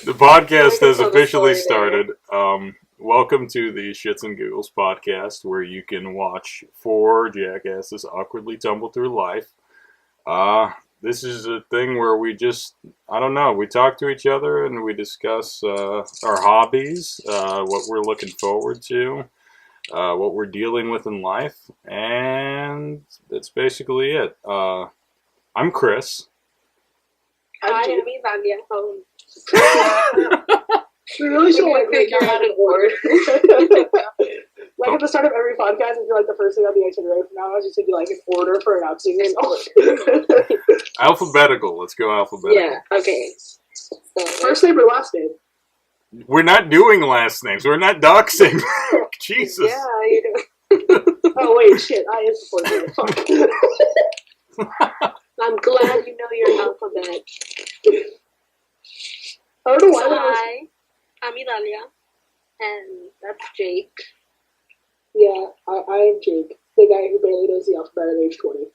The podcast has officially started. Welcome to the Shits and Giggles Podcast, where you can watch four jackasses awkwardly tumble through life. This is a thing where we just, we talk to each other and we discuss our hobbies, what we're looking forward to, what we're dealing with in life, and that's basically it. I'm Chris. I am Ivalia. We really should figure out an order. At the start of every podcast, I feel like the first thing on the itinerary from now on is just to be like an order for announcing yourself. Alphabetical. Let's go alphabetical. Yeah, okay. So, first name or last name? We're not doing last names. We're not doxing. Jesus. Yeah, you do. Oh, wait, shit. I am supporting it. I'm glad you know your alphabet. I don't know why. So, hi, I'm Idalia, and that's Jake. Yeah, I am Jake, the guy who barely knows the alphabet at age 20.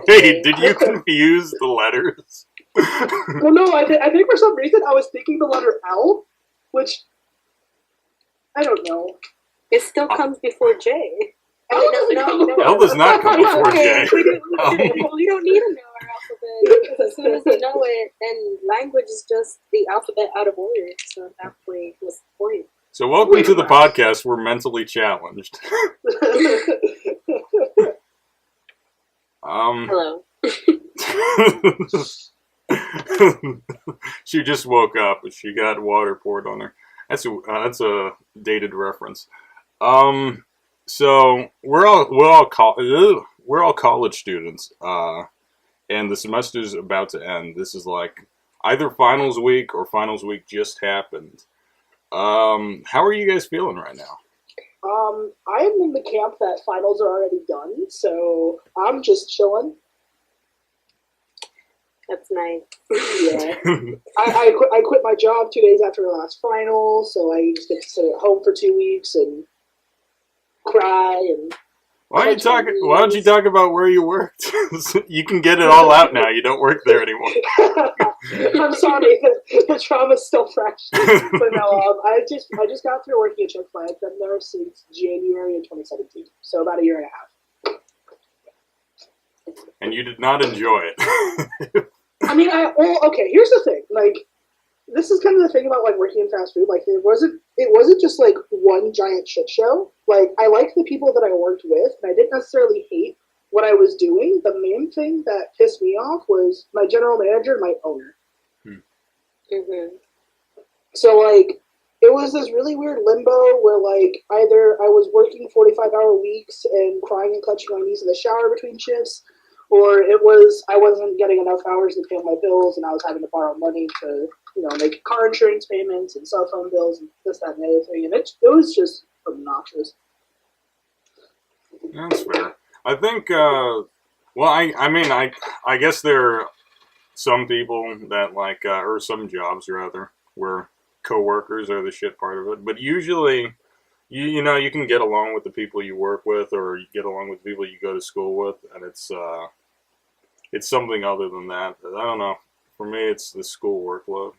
Wait, did you confuse the letters? Well, no, I think for some reason I was thinking the letter L, which, I don't know. It still comes before J. L does not come before J. We don't need to know our alphabet. As soon as we know it, and language is just the alphabet out of order. So that way, what's the point? So welcome to the podcast. We're mentally challenged. Hello. She just woke up. She got water poured on her. That's a dated reference. So we're all college students, and the semester's about to end. This is like either finals week or finals week just happened. How are you guys feeling right now? I'm in the camp that finals are already done, so I'm just chilling. That's nice. Yeah. I quit my job 2 days after the last final, so I just get to sit at home for 2 weeks and cry and. Why don't you talk about where you worked? You can get it all out now. You don't work there anymore. I'm sorry, the trauma's still fresh. But no, I just got through working at Chick-fil-A. I've been there since January of 2017, so about a year and a half. And you did not enjoy it. I mean, okay. Here's the thing. Like, this is kind of the thing about like working in fast food. Like, it wasn't just like one giant shit show. Like, I liked the people that I worked with, and I didn't necessarily hate what I was doing. The main thing that pissed me off was my general manager and my owner. Mm-hmm. So, like, it was this really weird limbo where, like, either I was working 45-hour weeks and crying and clutching my knees in the shower between shifts, or it was I wasn't getting enough hours to pay my bills, and I was having to borrow money to, make car insurance payments and cell phone bills and this, that, and the other thing. And it was just obnoxious. That's fair. I think, I guess there are some people that or some jobs rather, where coworkers are the shit part of it. But usually, you can get along with the people you work with, or you get along with people you go to school with, and it's something other than that. I don't know. For me, it's the school workload.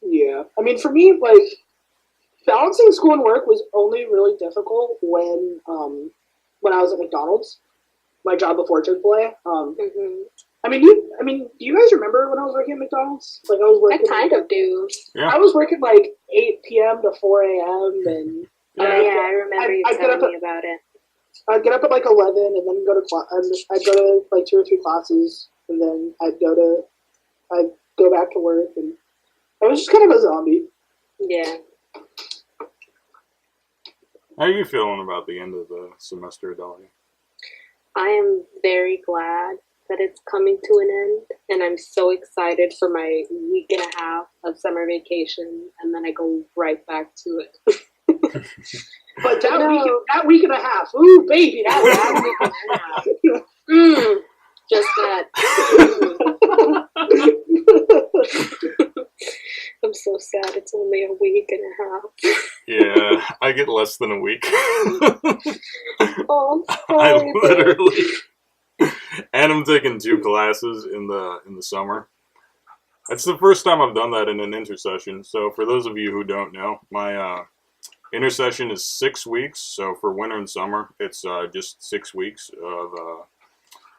Yeah. I mean, for me, like, balancing school and work was only really difficult when I was at McDonald's, my job before Chick-fil-A. Mm-hmm. Do you guys remember when I was working at McDonald's? Like, I was working. I kind of do. Yeah. I was working like 8 p.m. to 4 a.m. and. I remember you telling me about it. I'd get up at like 11 and then go to I'd go to like 2 or 3 classes, and then I'd go back to work, and I was just kind of a zombie. Yeah. How are you feeling about the end of the semester, Dolly? I am very glad that it's coming to an end, and I'm so excited for my week and a half of summer vacation, and then I go right back to it. But that week and a half, ooh, baby, that week and a half. Just that. I'm so sad. It's only a week and a half. Yeah, I get less than a week. Oh, I'm sorry. I literally, and I'm taking 2 classes in the summer. It's the first time I've done that in an intersession. So for those of you who don't know, my intersession is 6 weeks. So for winter and summer, it's just 6 weeks of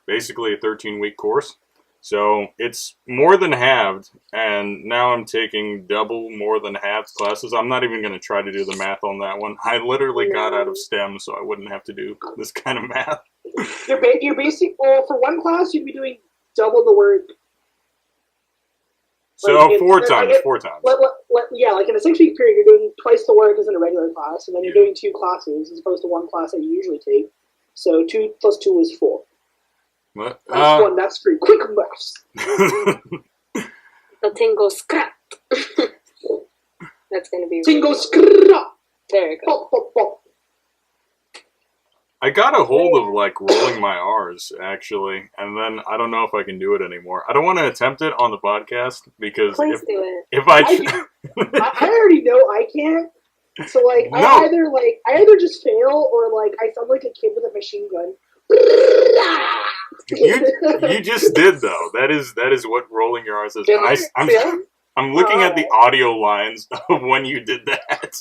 basically a 13-week course. So it's more than halved, and now I'm taking double more than halved classes. I'm not even going to try to do the math on that one. I literally got out of STEM, so I wouldn't have to do this kind of math. You're basically, well, for one class, you'd be doing double the work. So like four times. Yeah, like in a 6-week period, you're doing twice the work as in a regular class, and then you're doing 2 classes as opposed to 1 class that you usually take. So 2 plus 2 is 4. What? That's 1, that's 3. Quick maths. The tingo scrap. That's going to be... Tingo scrap. There you go. Pop, pop, pop. I got a hold of, like, rolling my R's, actually, and then I don't know if I can do it anymore. I don't want to attempt it on the podcast, because Please do it. if I already know I can't. So, like, No. I either just fail, or, like, I sound like a kid with a machine gun. You just did, though. That is what rolling your R's is. I'm looking at the audio lines of when you did that,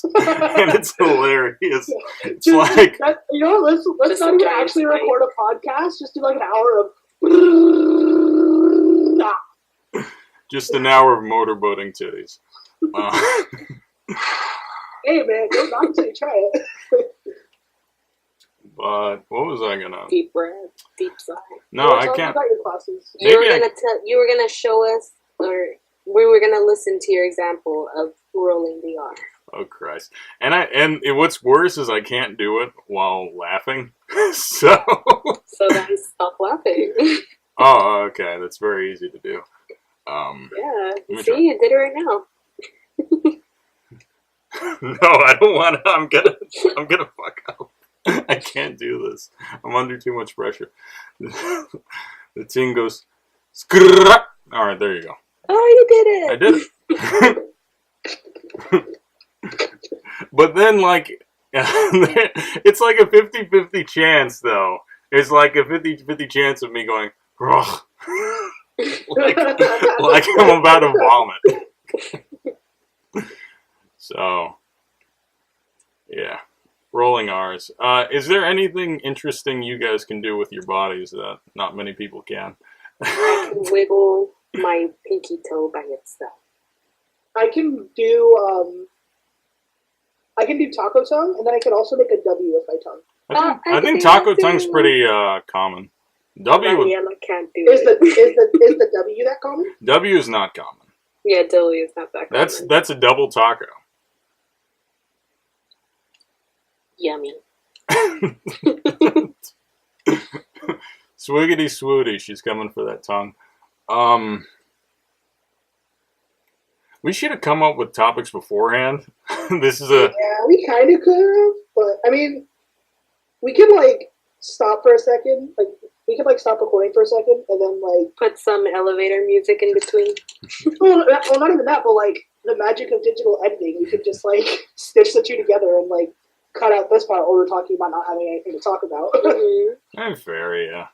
and it's hilarious. It's like... you know what, let's not even actually record a podcast, just do like an hour of... Just an hour of motorboating titties. Hey man, don't knock until you try it. But what was I gonna... Deep breath, deep sigh. No, I can't. About your classes. You were gonna show us, or we were gonna listen to your example of rolling the R. Oh Christ! And what's worse is I can't do it while laughing. So then stop laughing. Oh, okay. That's very easy to do. Yeah. See, you did it right now. No, I don't want to. I'm gonna fuck up. I can't do this. I'm under too much pressure. The thing goes. All right, there you go. Oh, you did it. I did it. But then, like, it's like a 50-50 chance, though. It's like a 50-50 chance of me going, ugh. like I'm about to vomit. So, yeah. Rolling R's. Is there anything interesting you guys can do with your bodies that not many people can? I can wiggle my pinky toe by itself. I can do taco tongue, and then I can also make a W with my tongue. I think taco tongue's pretty common. W can't do is the W that common? W is not common. Yeah, W is not that common. That's a double taco. Yummy. Swiggity swooty, she's coming for that tongue. We should have come up with topics beforehand. Yeah, we kind of could have, but I mean, we could like stop for a second, like we could like stop recording for a second, and then like put some elevator music in between. well, not even that, but like the magic of digital editing, we could just like stitch the two together and like cut out this part where we're talking about not having anything to talk about. Mm-hmm. Fair, yeah.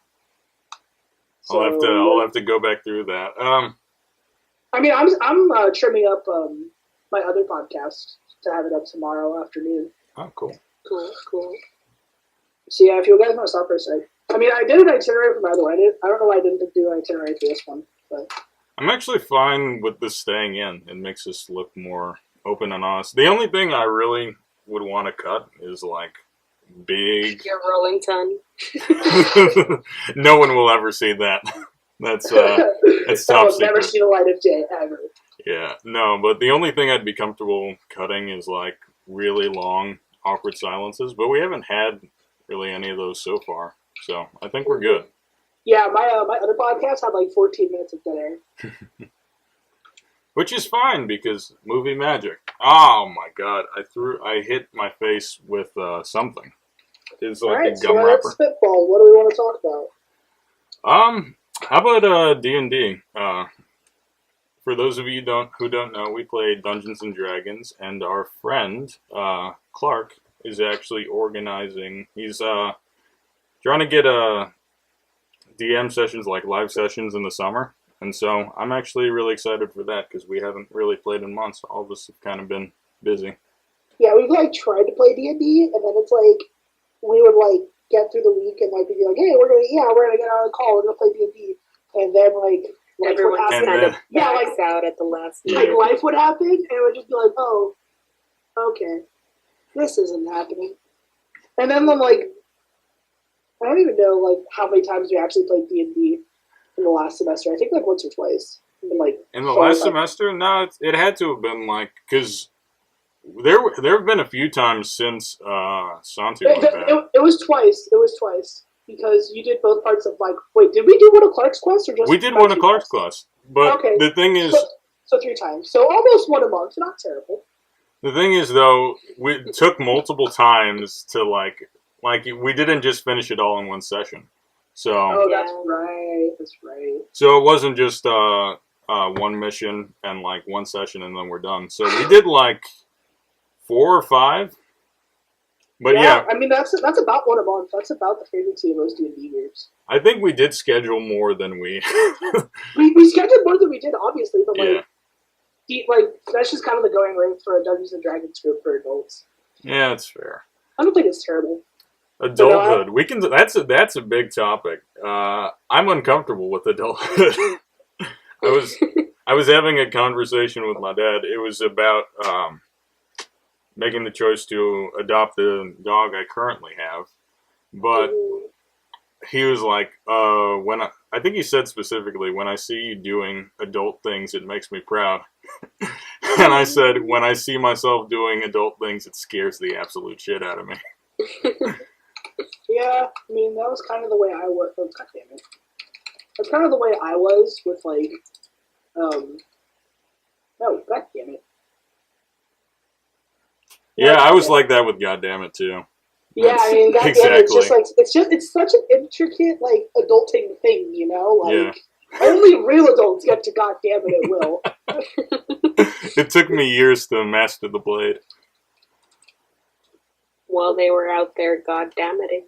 So, I'll have to go back through that. I mean, I'm trimming up my other podcast to have it up tomorrow afternoon. Oh, cool. Cool. So yeah, if you guys want to stop for a sec. I mean, I did an itinerary for my other one. I don't know why I didn't do an itinerary for this one, but I'm actually fine with this staying in. It makes us look more open and honest. The only thing I really would want to cut is like big. Your rolling tongue. No one will ever see that. That's top secret. Never see the light of day ever. Yeah, no, but the only thing I'd be comfortable cutting is like really long, awkward silences. But we haven't had really any of those so far, so I think we're good. Yeah, my other podcast had like 14 minutes of dead air. Which is fine because movie magic. Oh my god, I hit my face with something. It's like Alright, a so gum wrapper. let's spitball. What do we want to talk about? How about D&D? For those of you who don't know, we play Dungeons and Dragons, and our friend Clark is actually organizing. He's trying to get DM sessions, like live sessions in the summer, And so I'm actually really excited for that because we haven't really played in months. All of us have kind of been busy. Yeah, we've like tried to play D&D, and then it's like we would like get through the week and like be like, hey, we're gonna get on a call, we're gonna play D&D, and then like everyone's kind of backs out at the last minute. Like life would happen, and it would just be like, oh, okay, this isn't happening. And then like I don't even know like how many times we actually played D&D in the last semester. I think like once or twice. In the last semester? No, it had to have been like because. There have been a few times since Santi went back. It was twice. It was twice because you did both parts of like. Wait, did we do one of Clark's quests or just? We did one of Clark's quests, but okay. The thing is, so 3 times. So almost one a month. Not terrible. The thing is, though, we took multiple times to like we didn't just finish it all in one session. So. Oh, that's right. That's right. So it wasn't just one mission and like one session and then we're done. So we did like 4 or 5. But yeah, I mean that's about one a month. That's about the frequency of most D&D groups. I think we did schedule more than we. we scheduled more than we did, obviously, but like that's just kind of the going rate for a Dungeons and Dragons group for adults. Yeah, that's fair. I don't think it's terrible. Adulthood, we can. That's a big topic. I'm uncomfortable with adulthood. I was having a conversation with my dad. It was about making the choice to adopt the dog I currently have, but he was like, I think he said specifically, when I see you doing adult things, it makes me proud. And I said, when I see myself doing adult things, it scares the absolute shit out of me. Yeah, I mean, that was kind of the way I was. Oh, God damn it. That's kind of the way I was with, like, no, God damn it. Yeah, I was like that with Goddammit too. Yeah, I mean, Goddammit, exactly. It's such an intricate, like, adulting thing, you know? Like, only real adults get to Goddammit at will. It took me years to master the blade. While they were out there goddammiting.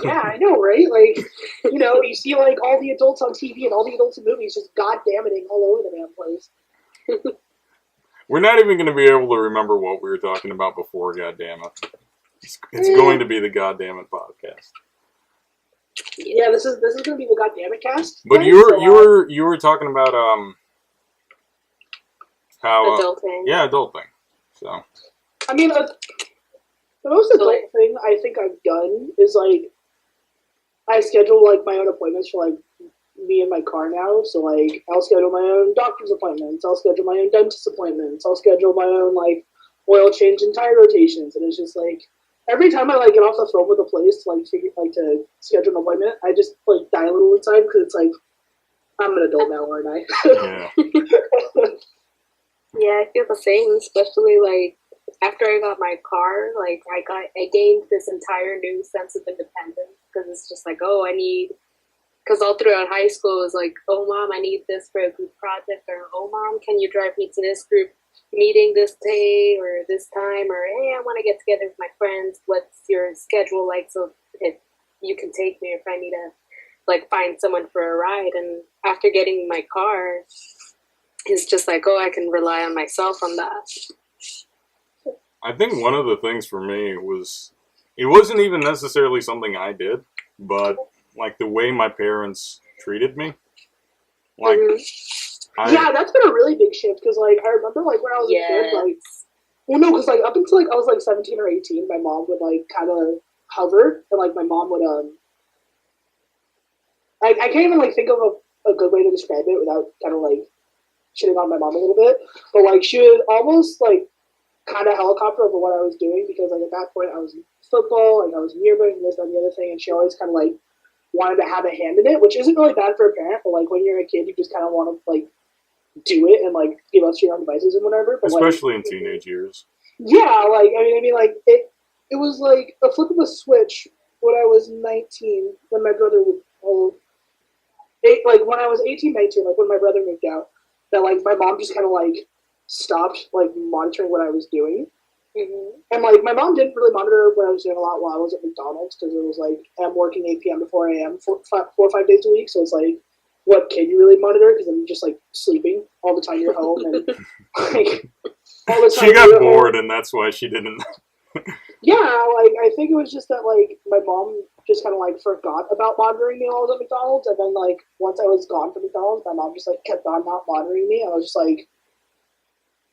Yeah, I know, right? Like, you know, you see, like, all the adults on TV and all the adults in movies just goddammiting all over the damn place. We're not even going to be able to remember what we were talking about before, goddammit. It's going to be the Goddammit podcast. Yeah, this is going to be the Goddammit cast. But you were talking about how adulting. Yeah, adulting. So I mean, the most adult thing I think I've done is like I schedule like my own appointments for like me and my car now. So like I'll schedule my own doctor's appointments. I'll schedule my own dentist appointments. I'll schedule my own like oil change and tire rotations. And it's just like every time I like get off the phone with a place to like figure like to schedule an appointment, I just like die a little inside because it's like I'm an adult now, aren't I? Yeah. Yeah, I feel the same, especially like after I got my car, like I gained this entire new sense of independence because it's just like, oh, because all throughout high school it was like, oh mom, I need this for a group project, or oh mom, can you drive me to this group meeting this day or this time, or hey, I want to get together with my friends, what's your schedule like, so if you can take me if I need to like find someone for a ride. And after getting my car, it's just like, oh, I can rely on myself on that. I think one of the things for me was, it wasn't even necessarily something I did, but like the way my parents treated me. Like, yeah, that's been a really big shift because like I remember like when I was a kid, like, well, no, because like up until like I was like 17 or 18, my mom would like kind of hover, and like my mom would I can't even like think of a good way to describe it without kind of like shitting on my mom a little bit, but like she would almost like kind of helicopter over what I was doing because like at that point I was in football, like I was in yearbook and this, that, and the other thing, and she always kind of like wanted to have a hand in it, which isn't really bad for a parent, but like when you're a kid, you just kind of want to like do it and like give us your own devices and whatever. But, especially like, in teenage years. Yeah, like I mean, like it was like a flip of a switch when I was 19, when my brother was like when I was 18, 19, like when my brother moved out, that like my mom just kind of like stopped like monitoring what I was doing. Mm-hmm. And like my mom didn't really monitor what I was doing a lot while I was at McDonald's because it was like I'm working 8 p.m. to 4 a.m. 4 or 5 days a week, so it's like what can you really monitor? Because I'm just like sleeping all the time you're home, and like all the time she got bored, and that's why she didn't. Yeah, like I think it was just that like my mom just kind of like forgot about monitoring me while I was at McDonald's, and then like once I was gone from McDonald's, my mom just like kept on not monitoring me. I was just like,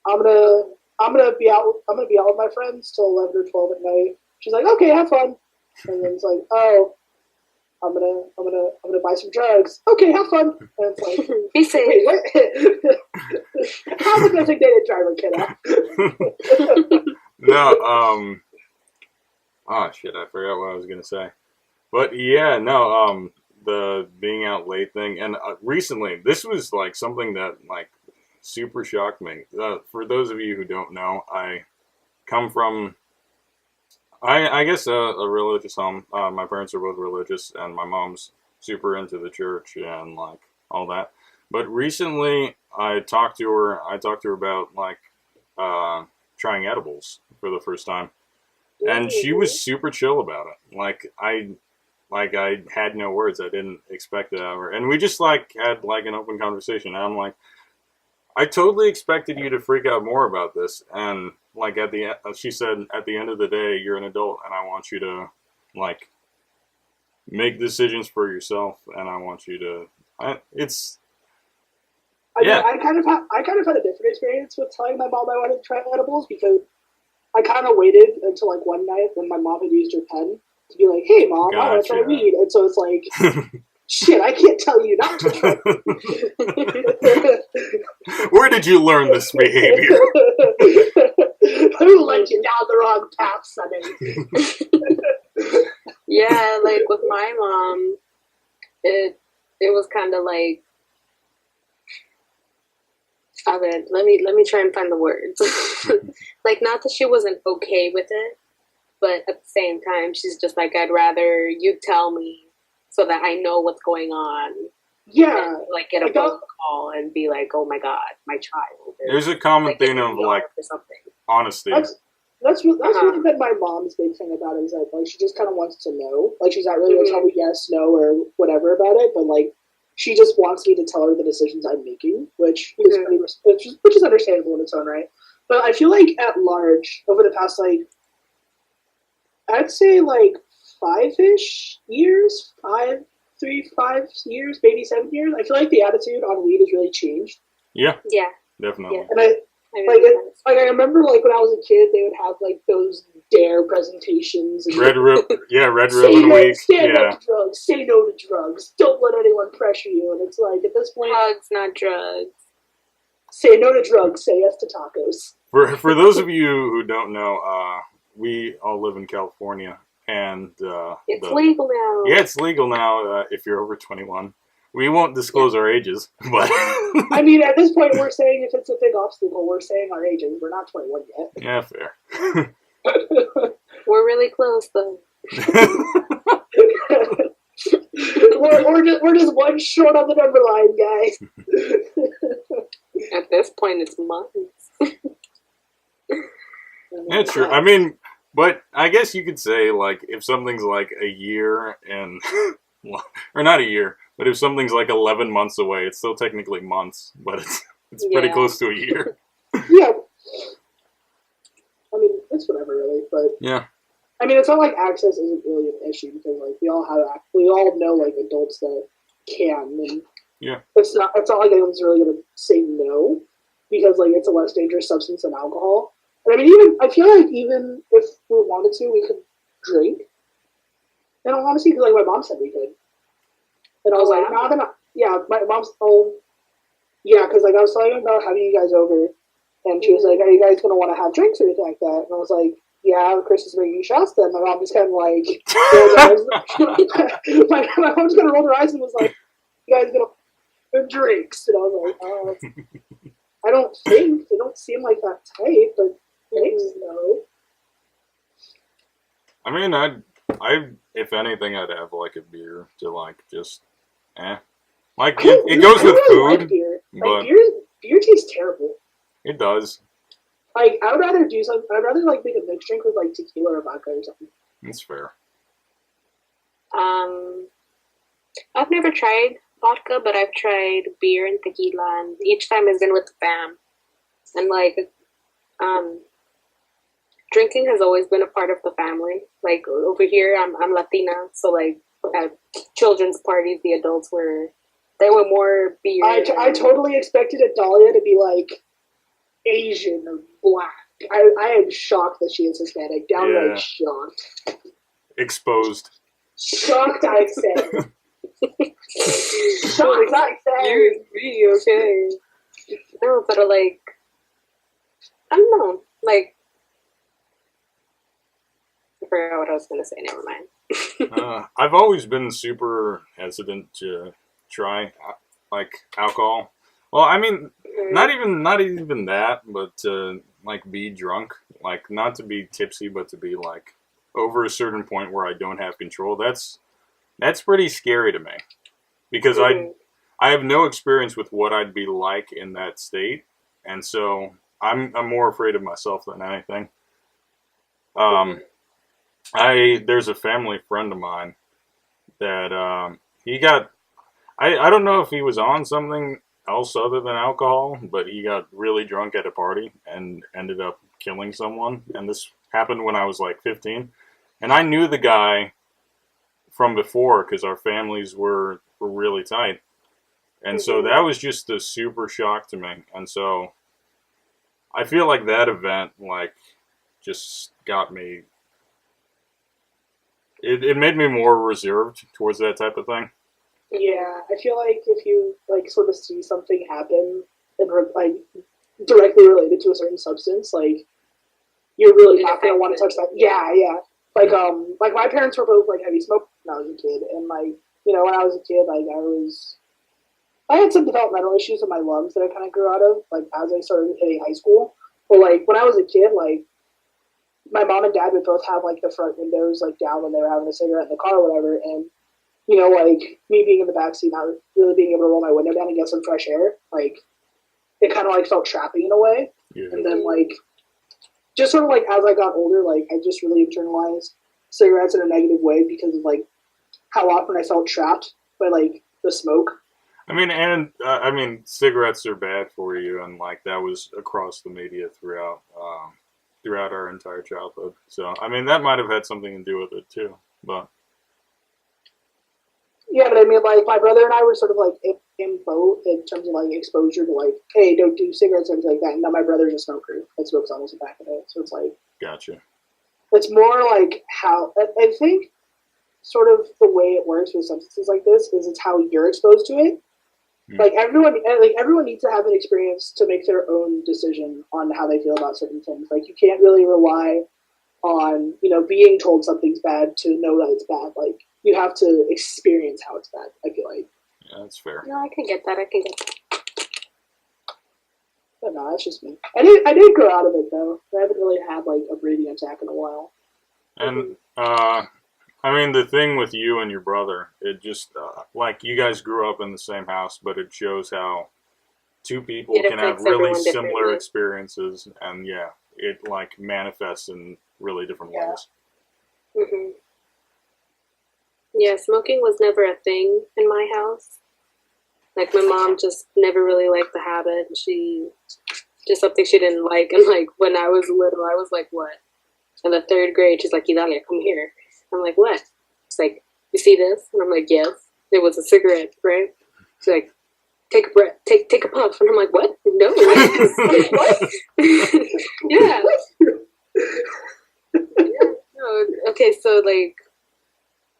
I'm gonna be out with my friends till 11 or 12 at night. She's like, okay, have fun. And then it's like, oh, I'm gonna buy some drugs. Okay, have fun. And it's like, be safe. Wait, what? How's a designated driver, kiddo? No, oh shit, I forgot what I was gonna say. But yeah, no, the being out late thing, and recently, this was like something that like super shocked me. For those of you who don't know, I come from, I guess a religious home. My parents are both religious, and my mom's super into the church and like all that. But recently, I talked to her about like trying edibles for the first time, and she was super chill about it. Like I had no words. I didn't expect it out of her, and we just like had like an open conversation. And I'm like, I totally expected you to freak out more about this, and like at the end, she said, at the end of the day, you're an adult, and I want you to like make decisions for yourself, and I want you to. I kind of had a different experience with telling my mom I wanted to try edibles, because I kind of waited until like one night when my mom had used her pen to be like, "Hey, mom, I want to try weed," and so it's like, shit, I can't tell you not to try. Where did you learn this behavior? Who led you down the wrong path, Sonny? Yeah, like with my mom, it was kind of like, let me try and find the words. Like, not that she wasn't okay with it, but at the same time, she's just like, I'd rather you tell me so that I know what's going on. Yeah, and, like, get a phone call and be like, oh my god, my child. There's a common thing of like honesty. That's really been my mom's big thing about it, is that like she just kind of wants to know. Like, she's not really gonna tell me yes, no, or whatever about it, but like she just wants me to tell her the decisions I'm making, which is which is understandable in its own right. But I feel like at large, over the past like, I'd say like 5 years, maybe 7 years. I feel like the attitude on weed has really changed. Yeah, yeah, definitely. Yeah. And I remember like when I was a kid, they would have like those dare presentations. And Red Ribbon Week. Stand up to drugs. Say no to drugs. Don't let anyone pressure you. And it's like, at this point, drugs, not drugs. Say no to drugs. Say yes to tacos. For those of you who don't know, we all live in California, and it's legal now. Yeah, it's legal now if you're over 21. We won't disclose our ages, but I mean, at this point, we're saying if it's a big obstacle, we're saying our ages. We're not 21 yet. Yeah, fair. We're really close, though. we're just one short on the number line, guys. At this point, it's months. Yeah, true. I mean, but I guess you could say, like, if something's like a year and, or not a year, but if something's like 11 months away, it's still technically months, but it's pretty close to a year. Yeah. I mean, it's whatever, really, but yeah. I mean, it's not like access isn't really an issue, because like we all know like adults that can, and yeah, it's not like anyone's really gonna say no, because like it's a less dangerous substance than alcohol. And I mean, I feel like even if we wanted to, we could drink. And honestly, because like my mom said we could, and I was like, no, nah, yeah, my mom's because like I was talking about having you guys over, and she was like, are you guys gonna want to have drinks or anything like that? And I was like, yeah, Chris is bringing shots. Then my mom just kind of like, my mom just kind of rolled her eyes and was like, you guys gonna have drinks? And I was like, I don't think, they don't seem like that type, but thanks, no. I mean, I if anything, I'd have like a beer to like just, like it goes with food. Like beer. But beer tastes terrible. It does. Like, I would rather do something. I'd rather like make a mixed drink with like tequila or vodka or something. That's fair. I've never tried vodka, but I've tried beer and tequila, and each time has been with the fam. And like, drinking has always been a part of the family. Like over here, I'm Latina, so like at children's parties, the adults they were more beer. I totally expected Adalia to be like Asian or black. I am shocked that she is Hispanic. Downright shocked. Exposed. Shocked, I said. Shocked, I said. You agree, okay? No, but like, I don't know. Like, I forgot what I was gonna say. Never mind. I've always been super hesitant to try like alcohol. Well, I mean, not even that, but to like be drunk, like not to be tipsy, but to be like over a certain point where I don't have control. That's pretty scary to me because I have no experience with what I'd be like in that state, and so I'm more afraid of myself than anything. There's a family friend of mine that he got. I don't know if he was on something else other than alcohol, but he got really drunk at a party and ended up killing someone. And this happened when I was like 15. And I knew the guy from before because our families were really tight. And so that was just a super shock to me. And so I feel like that event like just got me. It made me more reserved towards that type of thing. Yeah, I feel like if you like sort of see something happen and like directly related to a certain substance, like you're really not gonna want to touch that. Yeah. Like my parents were both like heavy smokers when I was a kid, and like when I was a kid, like I had some developmental issues with my lungs that I kind of grew out of, like as I started hitting high school. But like when I was a kid, like my mom and dad would both have like the front windows like down when they were having a cigarette in the car or whatever, and like me being in the backseat, not really being able to roll my window down and get some fresh air, like it kind of like felt trapping in a way. Yeah. And then like just sort of like as I got older, like I just really internalized cigarettes in a negative way because of like how often I felt trapped by like the smoke. I mean, cigarettes are bad for you, and like that was across the media throughout our entire childhood. So I mean, that might have had something to do with it too, but. Yeah, but I mean, like, my brother and I were sort of, like, in both in terms of, like, exposure to, like, hey, don't do cigarettes and things like that. And now my brother's a smoker that smokes almost a pack a day. So it's, like... Gotcha. It's more, like, how... I think sort of the way it works with substances like this is it's how you're exposed to it. Like, everyone needs to have an experience to make their own decision on how they feel about certain things. Like, you can't really rely on, being told something's bad to know that it's bad. Like, you have to experience how it's bad, I feel like. Yeah, that's fair. No, I can get that. But no, that's just me. I did grow out of it, though. I haven't really had, like, a breathing attack in a while. And, I mean, the thing with you and your brother, it just, like, you guys grew up in the same house, but it shows how two people can have really similar experiences, and, yeah, it, like, manifests in really different ways. Mm-hmm. Yeah, smoking was never a thing in my house. Like, my mom just never really liked the habit. She, just something she didn't like. And, like, when I was little, I was like, what? In the third grade, she's like, Idalia, come here. I'm like, what? She's like, you see this? And I'm like, yes. It was a cigarette, right? She's like, take a breath, take a puff. And I'm like, what? No. What? Yeah. No. Okay, so, like,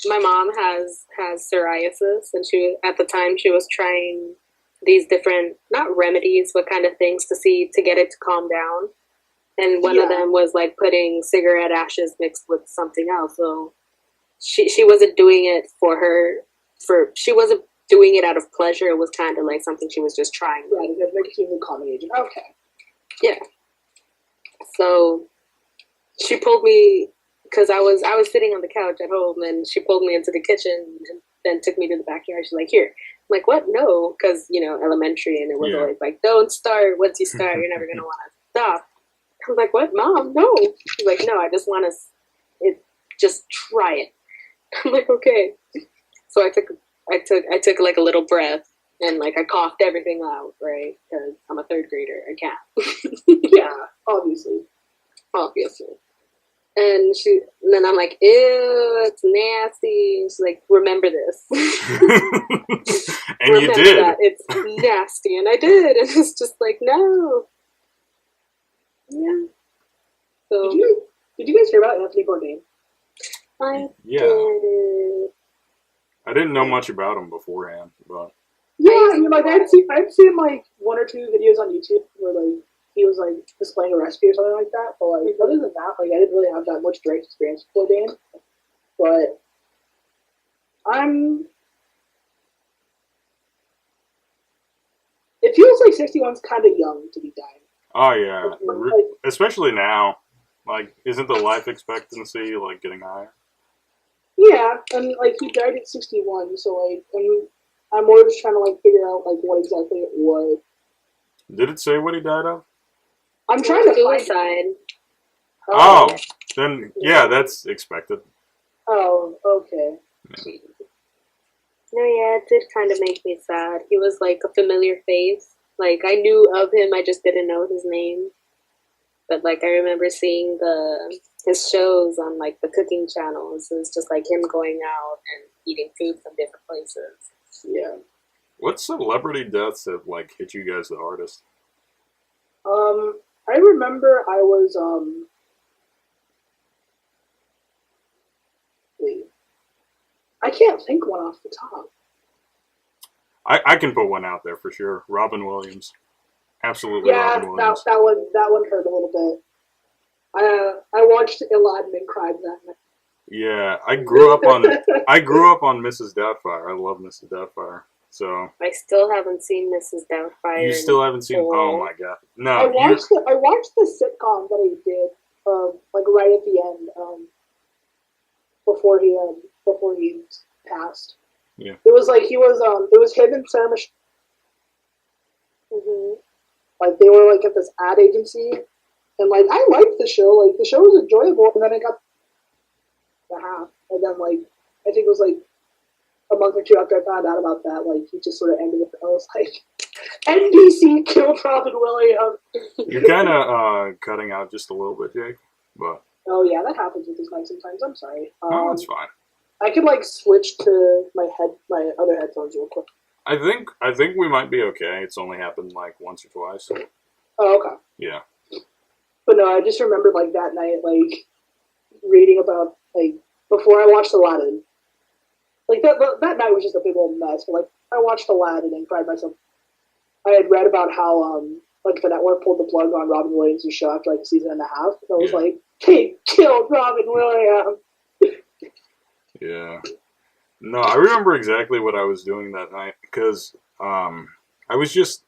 my mom has psoriasis, and at the time she was trying these different, not remedies, but kind of things to get it to calm down. And one of them was like putting cigarette ashes mixed with something else. So she wasn't doing it she wasn't doing it out of pleasure. It was kind of like something she was just trying. Right, it makes you a calming agent. Okay. Yeah. So she pulled me. Because I was sitting on the couch at home, and she pulled me into the kitchen and then took me to the backyard. She's like, here. I'm like, what? No. Because, elementary, and it was always like, don't start. Once you start, you're never going to want to stop. I was like, what, Mom? No. She's like, no, I just want to just try it. I'm like, okay. So I took I took like a little breath and like I coughed everything out, right? Because I'm a third grader. I can't. Yeah, obviously. And then I'm like, ew, it's nasty. And she's like, remember this. And remember you did. That. It's nasty. And I did. And it's just like, no. Yeah. So, did you guys hear about Anthony Bourdain? I Yeah. did. I didn't know much about him beforehand, but Yeah, I mean, like I'd seen like one or two videos on YouTube where like he was like displaying a recipe or something like that. But like other than that, like I didn't really have that much direct experience with Bourdain. But it feels like 61's kind of young to be dying. oh yeah, Like, especially now. Like, isn't the life expectancy like getting higher? yeah, and like he died at 61, so like I'm more just trying to like figure out like what exactly it was. Did it say what he died of? I'm trying to find it. Suicide. Oh, then yeah, that's expected. Oh, okay. No, yeah, it did kind of make me sad. He was like a familiar face. Like I knew of him, I just didn't know his name. But like I remember seeing his shows on like the cooking channels. It was just like him going out and eating food from different places. Yeah. What celebrity deaths have like hit you guys the hardest? I remember I was wait. I can't think one off the top. I can put one out there for sure. Robin Williams. Absolutely, Yeah, Robin Williams. that one hurt a little bit. I watched Aladdin and cried that night. Yeah, I grew up on Mrs. Doubtfire. I love Mrs. Doubtfire. So I still haven't seen Mrs. Doubtfire. you still haven't seen? Oh my god! No, I watched the sitcom that he did, like right at the end, before he passed. Yeah. It was like it was him and Sarah Michelle. Mm-hmm. Like they were like at this ad agency, and like I liked the show. Like the show was enjoyable, and then it got the half, and then like I think it was like a month or two after I found out about that, like he just sort of ended it. I was like, NBC killed Robin Williams. You're kind of cutting out just a little bit, Jake. But oh yeah, that happens with this mic sometimes. I'm sorry. no, that's fine. I could like switch to my other headphones real quick. I think we might be okay. It's only happened like once or twice. Oh, okay. Yeah. But no, I just remembered like that night, like reading about like before I watched Aladdin. Like that night was just a big old mess. But like I watched Aladdin and cried myself. I had read about how like the network pulled the plug on Robin Williams' show after like a season and a half. And I was like, they killed Robin Williams. Yeah. No, I remember exactly what I was doing that night because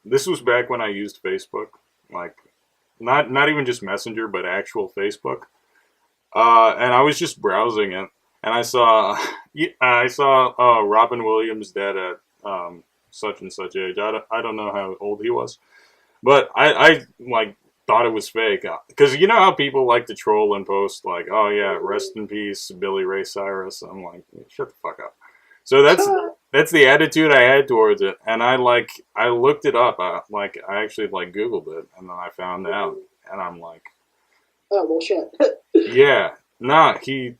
this was back when I used Facebook, like not even just Messenger, but actual Facebook. And I was just browsing it, and I saw Robin Williams dead at such and such age. I don't know how old he was, but I like thought it was fake because you know how people like to troll and post like, oh yeah, rest in peace, Billy Ray Cyrus. I'm like, shut the fuck up. So that's the attitude I had towards it, and I looked it up. I actually like Googled it, and then I found out, and I'm like, oh well, shit. yeah, nah, he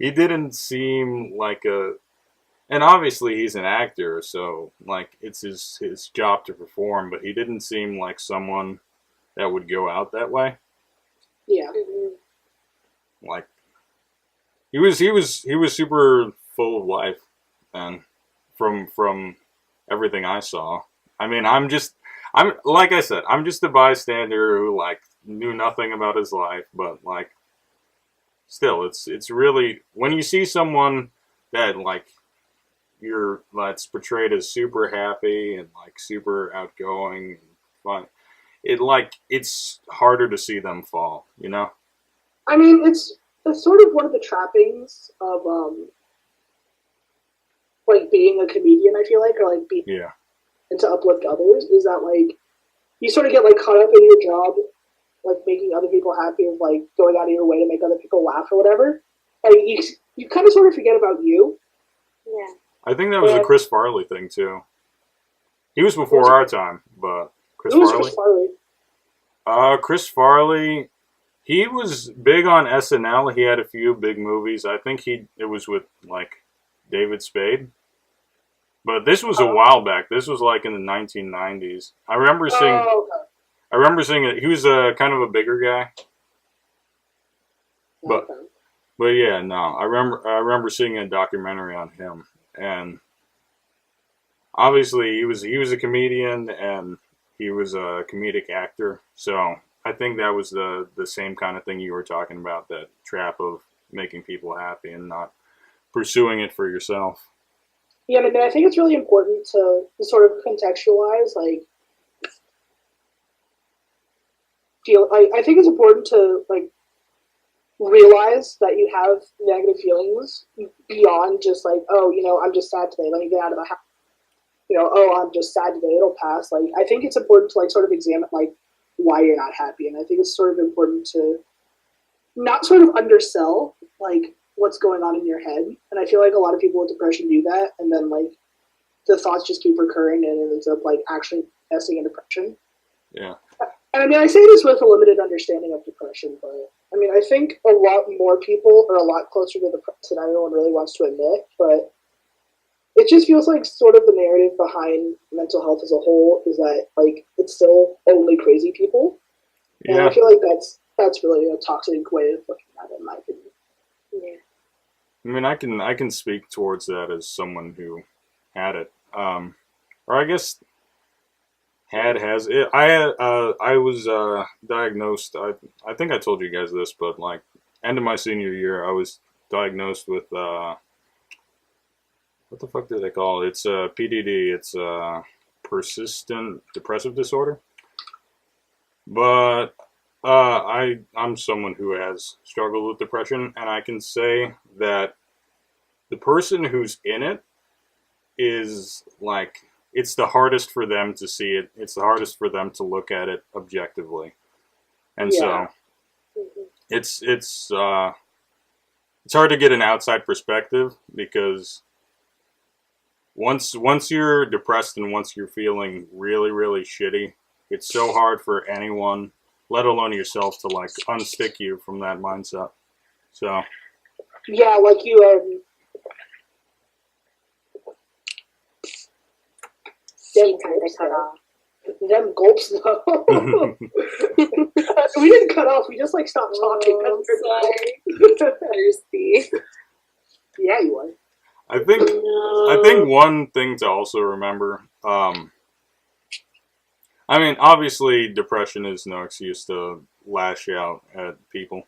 didn't seem like and obviously he's an actor, so like it's his job to perform, but he didn't seem like someone that would go out that way. Yeah. Like he was super full of life, and from everything I saw. I mean, I'm like I said, I'm just a bystander who like knew nothing about his life, but like still it's really when you see someone that like that's portrayed as super happy and like super outgoing and fun, it's harder to see them fall, you know? I mean, it's sort of one of the trappings of like being a comedian, I feel like, or like being and to uplift others is that like you sort of get like caught up in your job, like making other people happy, of like going out of your way to make other people laugh or whatever. Like you kind of sort of forget about you. Yeah. I think that was a Chris Farley thing too. He was before our time, but Chris Farley. Chris Farley, he was big on SNL. He had a few big movies. I think it was with like David Spade. But this was a while back. This was like in the 1990s. I remember seeing. Oh, okay. I remember seeing it. He was a kind of a bigger guy. But yeah, no. I remember seeing a documentary on him, and obviously he was a comedian and he was a comedic actor. So I think that was the same kind of thing you were talking about, that trap of making people happy and not pursuing it for yourself. Yeah, I mean, I think it's really important to sort of contextualize, like, I think it's important to, like, realize that you have negative feelings beyond just, like, oh, I'm just sad today, let me get out of the house. Oh, I'm just sad today, it'll pass. Like, I think it's important to, like, sort of examine, like, why you're not happy. And I think it's sort of important to not sort of undersell, like, what's going on in your head. And I feel like a lot of people with depression do that, and then, like, the thoughts just keep recurring, and it ends up, like, actually messing in depression. Yeah. And I mean, I say this with a limited understanding of depression, but I mean, I think a lot more people are a lot closer to depression than anyone really wants to admit, but it just feels like sort of the narrative behind mental health as a whole is that, like, it's still only crazy people. Yeah. And I feel like that's really a toxic way of looking at it, in my opinion. Yeah. I mean, I can speak towards that as someone who had it, or I guess has it. I was diagnosed. I think I told you guys this, but like end of my senior year, I was diagnosed with what the fuck do they call it? It's PDD. It's persistent depressive disorder. But I'm someone who has struggled with depression, and I can say that the person who's in it is like, it's the hardest for them to see it. It's the hardest for them to look at it objectively, and so it's hard to get an outside perspective, because once you're depressed and once you're feeling really, really shitty, it's so hard for anyone, let alone yourself, to like unstick you from that mindset. So yeah, like you them gulps though. We didn't cut off. We just like stopped talking. Sorry. Thirsty. Yeah, you are. I think one thing to also remember. I mean, obviously, depression is no excuse to lash out at people,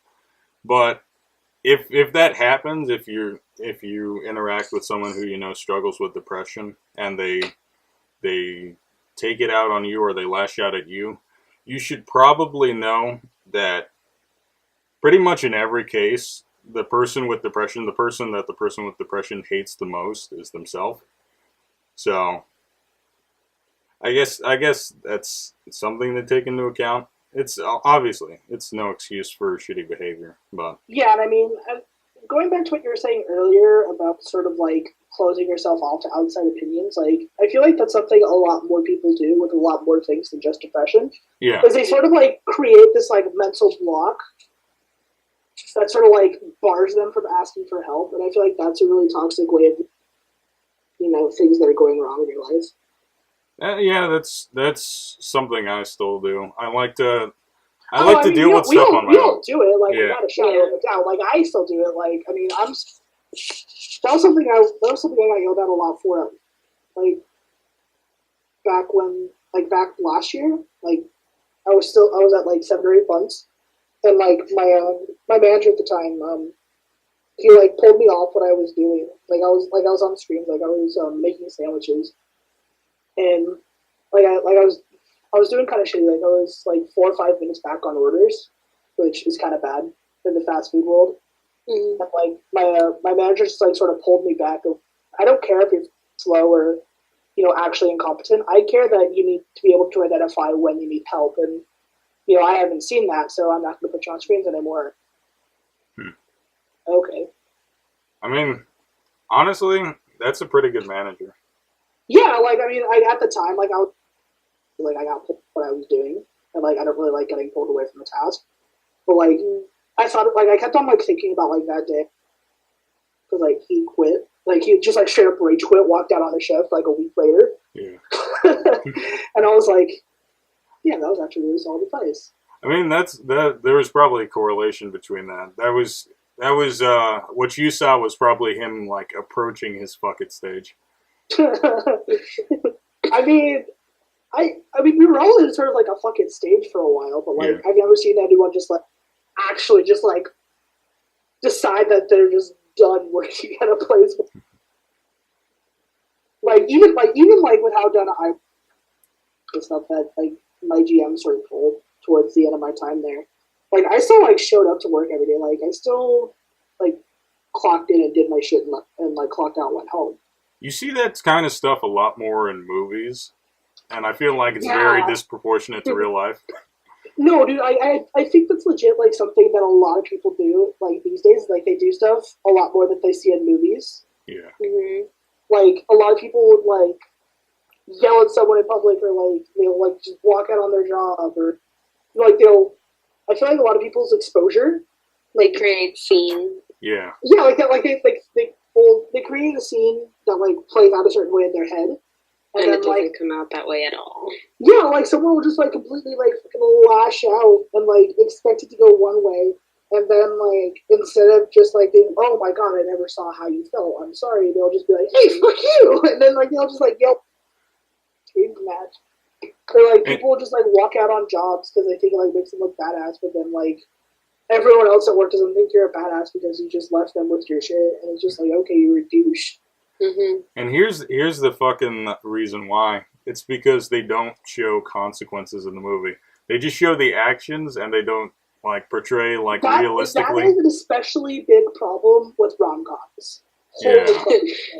but if that happens, if you interact with someone who struggles with depression and they take it out on you or they lash out at you, you should probably know that pretty much in every case, the person with depression hates the most is themselves. So I guess that's something to take into account. It's obviously it's no excuse for shitty behavior, but yeah, and I mean, going back to what you were saying earlier about sort of like closing yourself off to outside opinions, like I feel like that's something a lot more people do with a lot more things than just depression. Yeah, because they sort of like create this like mental block that sort of like bars them from asking for help, and I feel like that's a really toxic way of things that are going wrong in your life. Yeah, that's something I still do. I like to deal with stuff on my own. We don't do it like without a shadow of a doubt. Like I still do it. Like I mean, that was something I got yelled at a lot for. Like back last year, like I was at like 7 or 8 months, and like my manager at the time, he like pulled me off what I was doing. Like I was on the screens, like I was making sandwiches, and I was doing kind of shitty. Like I was like 4 or 5 minutes back on orders, which is kind of bad in the fast food world. Mm-hmm. And like my manager just like sort of pulled me back. I don't care if you're slow or actually incompetent. I care that you need to be able to identify when you need help, and I haven't seen that, so I'm not going to put you on screens anymore. Okay. I mean, honestly, that's a pretty good manager. Yeah, like, I mean, at the time, like, I got what I was doing, and, like, I don't really like getting pulled away from the task. But, like, I thought, like, I kept on, like, thinking about, like, that day, because, like, he quit. Like, he just, like, straight up rage quit, walked out on the shift, like, a week later. Yeah. And I was like, yeah, that was actually really solid advice. I mean, there was probably a correlation between that. That was what you saw was probably him, like, approaching his fuck it stage. I mean, we were all in sort of like a fucking stage for a while, but like I've never seen anyone just like actually just like decide that they're just done working at a place. Even with how done I the stuff that like my GM sort of pulled towards the end of my time there. Like I still like showed up to work every day. Like I still like clocked in and did my shit and like clocked out and went home. You see that kind of stuff a lot more in movies, and I feel like it's very disproportionate to real life. No, dude, I think that's legit, like, something that a lot of people do, like, these days. Like, they do stuff a lot more than they see in movies. Yeah. Mm-hmm. Like, a lot of people would, like, yell at someone in public, or, like, they'll, like, just walk out on their job, or, like, I feel like a lot of people's exposure, like, create scene. Yeah. Yeah, like that, like, they create a scene that, like, plays out a certain way in their head. And then, it doesn't come out that way at all. Yeah, like, someone will just, like, completely, like, fucking lash out and, like, expect it to go one way. And then, like, instead of just, like, being, oh, my God, I never saw how you felt. I'm sorry. They'll just be like, hey, fuck you. And then, like, they'll just, like, yell. Match. Or, like, people will just, like, walk out on jobs because they think it, like, makes them look badass. But then, like, everyone else at work doesn't think you're a badass because you just left them with your shit. And it's just like, okay, you're a douche. Mm-hmm. And here's the fucking reason why. It's because they don't show consequences in the movie. They just show the actions, and they don't like portray like realistically. That is an especially big problem with rom-coms. Yeah,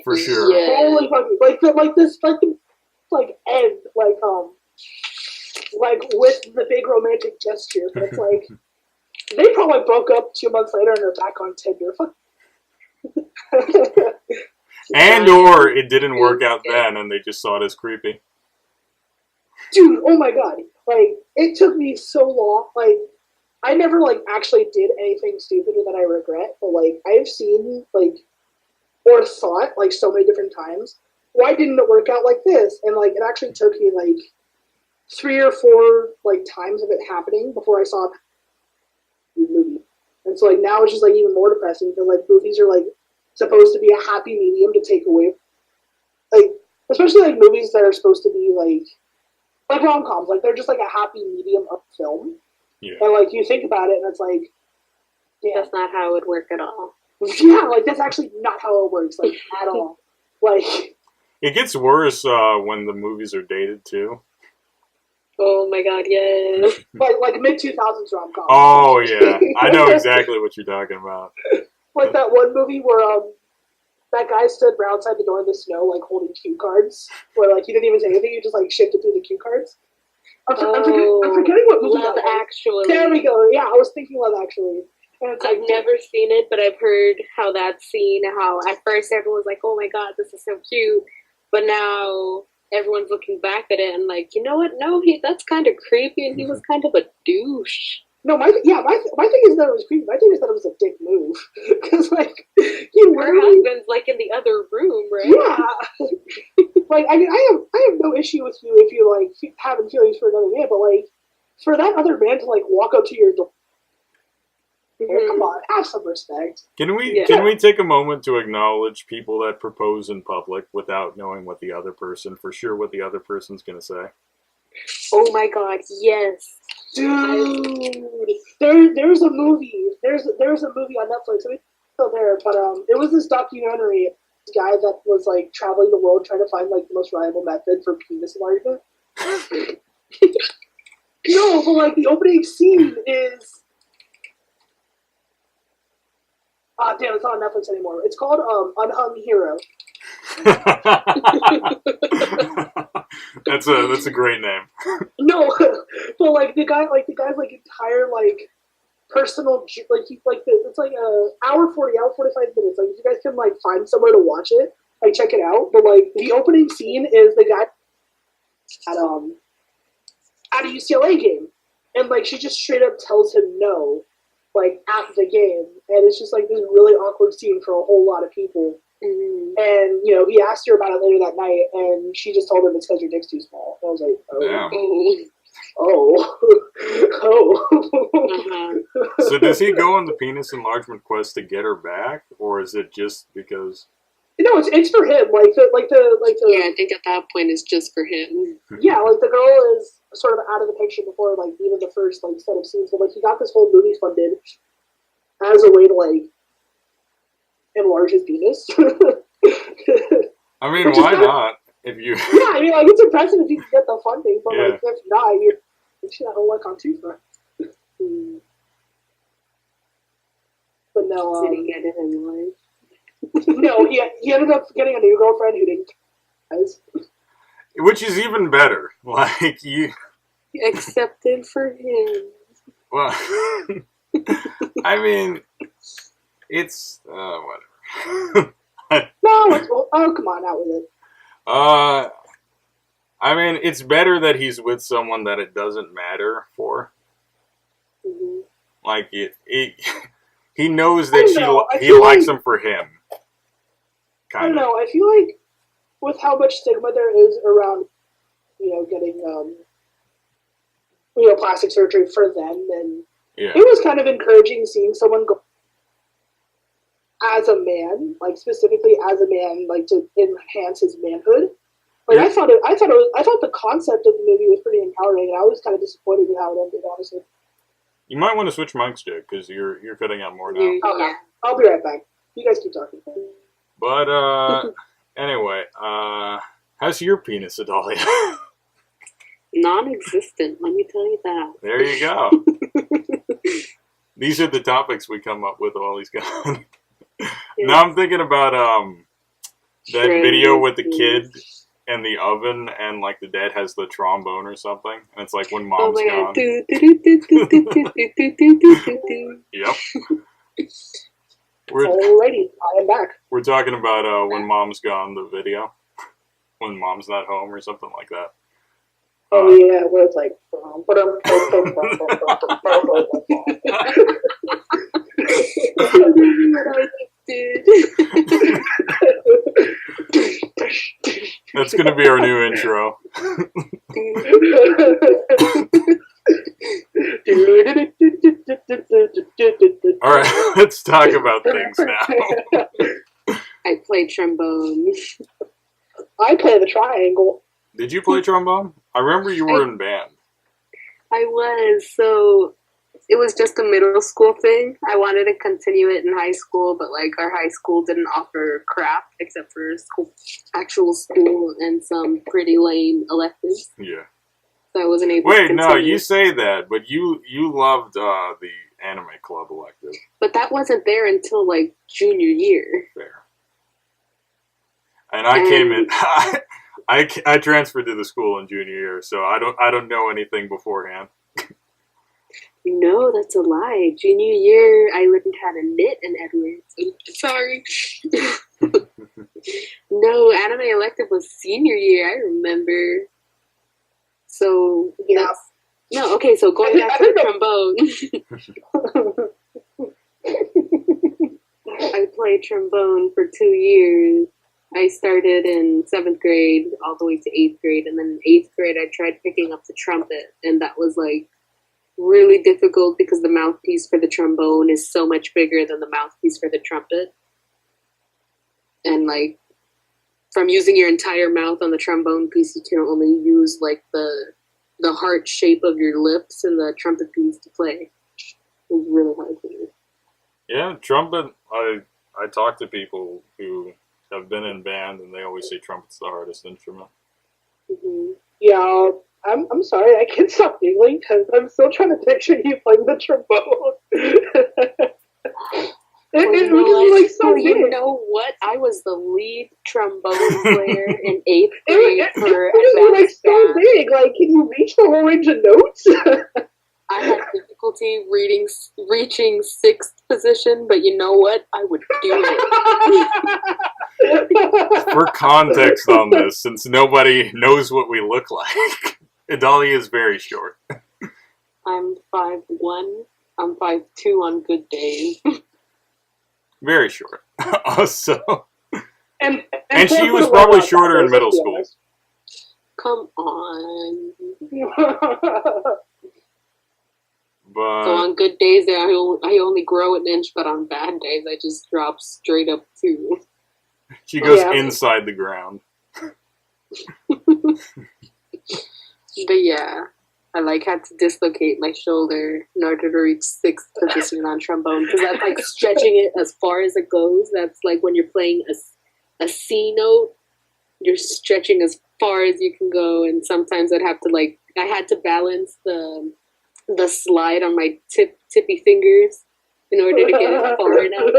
for sure. Yeah. Holy fucking end with the big romantic gesture, but it's like they probably broke up 2 months later and they're back on Tinder. And or it didn't work out then, and they just saw it as creepy. Dude, oh my God! Like it took me so long. Like I never like actually did anything stupid that I regret, but like I've seen like or thought like so many different times, why didn't it work out like this? And like it actually took me like 3 or 4 like times of it happening before I saw the movie. And so like now it's just like even more depressing because like movies are like supposed to be a happy medium to take away, like especially like movies that are supposed to be like rom-coms, like they're just like a happy medium of film. Yeah. And like you think about it, and it's like, yeah, that's not how it would work at all. Yeah, like that's actually not how it works, like at all. Like it gets worse when the movies are dated too. Oh my God, yes. like mid-2000s rom-coms. Oh yeah, I know exactly what you're talking about. Like that one movie where that guy stood right outside the door in the snow, like holding cue cards, where like he didn't even say anything, he just like shifted through the cue cards. I'm forgetting what movie Love that was. Actually. There we go. Yeah, I was thinking Love Actually. And it's I've never seen it, but I've heard how that scene, how at first everyone was like, "Oh my God, this is so cute," but now everyone's looking back at it and like, you know what? No, that's kind of creepy, and he was kind of a douche. No, my thing is that it was creepy. My thing is that it was a dick move because like her husband's like in the other room, right? Yeah. Like I mean, I have no issue with you if you like having feelings for another man, but like for that other man to like walk up to your door, come on, have some respect. Can we take a moment to acknowledge people that propose in public without knowing what the other person's gonna say? Oh my God, yes. Dude, there's a movie. There's a movie on Netflix. It's still there, but it was this documentary. This guy that was like traveling the world trying to find like the most reliable method for penis enlargement. No, but like the opening scene is. Ah, damn! It's not on Netflix anymore. It's called Unhung Hero. That's a great name. No, but like the guy's like entire like personal, like it's like a hour 45 minutes. Like, if you guys can like find somewhere to watch it, like check it out. But like the opening scene is the guy at a UCLA game, and like she just straight up tells him no, like at the game, and it's just like this really awkward scene for a whole lot of people. Mm-hmm. And you know, he asked her about it later that night, and she just told him it's because your dick's too small. And I was like, So does he go on the penis enlargement quest to get her back, or is it just because? No, it's for him. Yeah, I think at that point it's just for him. Yeah, like the girl is sort of out of the picture before like even the first like set of scenes, but like he got this whole movie funded as a way to like enlarge his penis. I mean, why not? If you yeah, I mean, like it's impressive if you can get the funding, but like if not, you should have a look on too far. But no, did he get it enlarged? No, he ended up getting a new girlfriend who didn't. Which is even better. Like you accepted for him. Well, I mean, it's whatever. No, it's oh come on, out with it. I mean, it's better that he's with someone that it doesn't matter for. Mm-hmm. Like he knows that he likes him for him. I don't know. I feel like with how much stigma there is around, getting, plastic surgery for them, and it was kind of encouraging seeing someone go as a man, like specifically as a man, like to enhance his manhood. Like I thought the concept of the movie was pretty empowering, and I was kind of disappointed with how it ended, honestly. You might want to switch mics, Jake, because you're cutting out more now. Okay, I'll be right back. You guys keep talking. But anyway, how's your penis, Adalia? Non-existent, let me tell you that. There you go. These are the topics we come up with while he's gone. Now I'm thinking about that video with the kid in the oven, and like the dad has the trombone or something, and it's like when mom's gone. Yep. Alrighty, I am back. We're talking about when mom's gone, the video. When mom's not home or something like that. Oh yeah, where it's like That's gonna be our new intro. Alright, let's talk about things now. I play trombone. I play the triangle. Did you play trombone? I remember you were in band. I was, so it was just a middle school thing. I wanted to continue it in high school, but like our high school didn't offer crap except for actual school and some pretty lame electives. Yeah. So I wasn't able to continue. No, you say that, but you loved the anime club elective. But that wasn't there until like junior year. Fair. And I came in. I transferred to the school in junior year, so I don't know anything beforehand. No, that's a lie. Junior year, I learned how to knit in Edwards. Sorry. No, anime elective was senior year. I remember. So yeah. No, okay. So going back to the trombone. I played trombone for 2 years. I started in 7th grade all the way to 8th grade, and then in 8th grade I tried picking up the trumpet, and that was like really difficult because the mouthpiece for the trombone is so much bigger than the mouthpiece for the trumpet. And like from using your entire mouth on the trombone piece, you can only use like the heart shape of your lips and the trumpet piece to play. It was really hard for me. Yeah, trumpet, I talk to people who have been in band, and they always say trumpet's the hardest instrument. Mm-hmm. Yeah, I'm sorry, I can't stop giggling because I'm still trying to picture you playing the trombone. It was like so big. You know what? I was the lead trombone player in 8th grade for it was like so big. Like, can you reach the whole range of notes? I had difficulty reaching sixth position, but you know what? I would do it. For context on this, since nobody knows what we look like, Adalia is very short. I'm 5'1". I'm 5'2" on good days. Very short. So, and she was probably shorter in middle school. Come on. But So on good days, I only grow an inch, but on bad days, I just drop straight up 2. she goes inside the ground. But yeah, I had to dislocate my shoulder in order to reach 6th position on trombone, because that's like stretching it as far as it goes. That's like when you're playing a C note, you're stretching as far as you can go, and sometimes I had to balance the slide on my tippy fingers in order to get it far enough.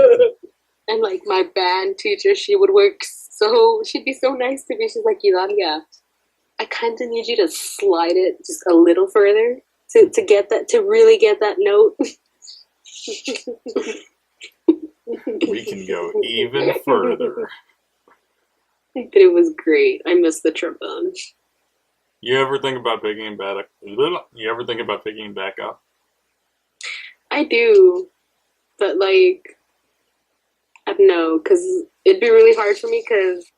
And my band teacher, she'd be so nice to me. She's like, Ilaria, I kind of need you to slide it just a little further to really get that note. We can go even further. But it was great. I miss the trombone. You ever think about picking it back up? I do, but I don't know, because it'd be really hard for me, because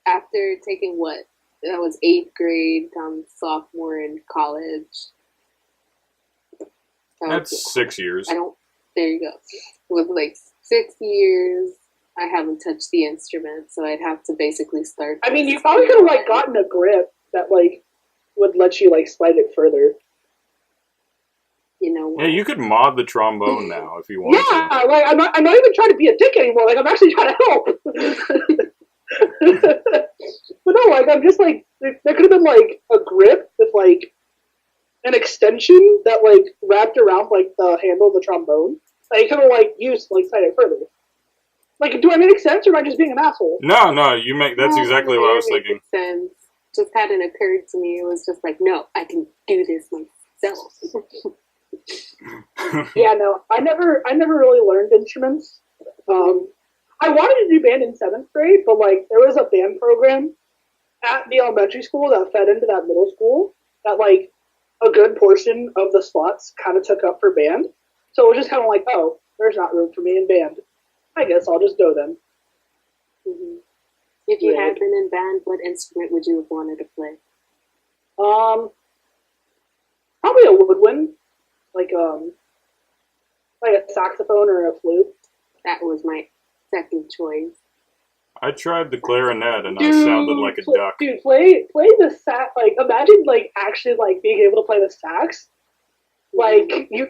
after taking that was 8th grade, sophomore in college. That's 6 years. There you go. With 6 years, I haven't touched the instrument, so I'd have to basically start. I mean, you probably could have gotten a grip that would let you slide it further. You know what? Yeah, you could mod the trombone now if you want to. I'm not even trying to be a dick anymore. I'm actually trying to help. But no, I'm just there could have been a grip with an extension that wrapped around the handle of the trombone. You could have used to slide it further. Do I make sense, or am I just being an asshole? No, you make. That's exactly what I was thinking. Sense. Just hadn't occurred to me. It was just no, I can do this myself. Yeah, no, I never really learned instruments. I wanted to do band in 7th grade, but there was a band program at the elementary school that fed into that middle school that a good portion of the slots kind of took up for band. So it was just kind of oh, there's not room for me in band. I guess I'll just go then. Mm-hmm. If you had been in band, what instrument would you have wanted to play? Probably a woodwind, like a saxophone or a flute. That was my second choice. I tried the clarinet and I sounded like a duck. Dude, play the sax. Imagine actually being able to play the sax. You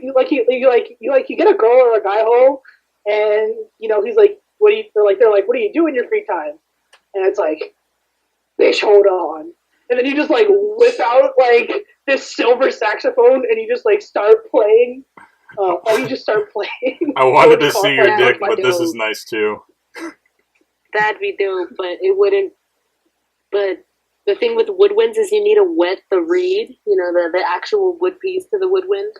get a girl or a guy home, and he's what do you? They're like, what do you do in your free time? And it's bitch, hold on. And then you just whip out this silver saxophone, and you just start playing. You just start playing. I wanted to see your dick, but this is nice too. That'd be dope, but it wouldn't. But the thing with woodwinds is you need to wet the reed, the actual wood piece to the woodwind.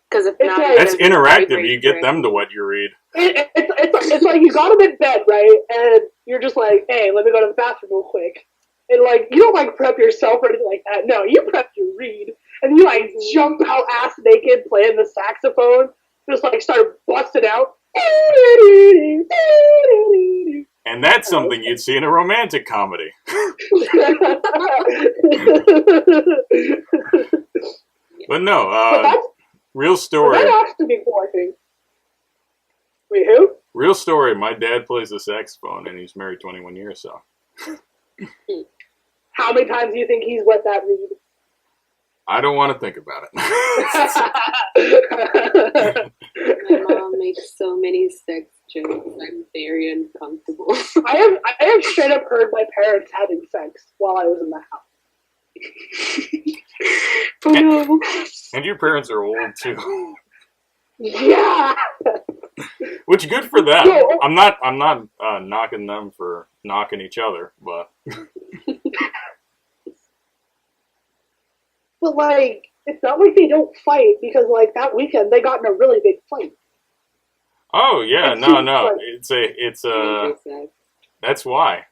Because if not, that's interactive. You get them to wet your reed. It's you got them in bed, right? And you're just hey, let me go to the bathroom real quick. And you don't prep yourself or anything like that. No, you prep your reed, and you jump out ass naked playing the saxophone. Just start busting out. And that's something you'd see in a romantic comedy. But no, real story. That has to be cool, I think. Wait, who? Real story. My dad plays the saxophone, and he's married 21 years, so. How many times do you think he's wet that reed? I don't want to think about it. My mom makes so many sex jokes. I'm very uncomfortable. I have straight up heard my parents having sex while I was in the house. And your parents are old too. Yeah. Which good for them. No. I'm not knocking them for knocking each other, but. But it's not like they don't fight because like that weekend they got in a really big fight. Oh yeah, And no, like, it's that's why.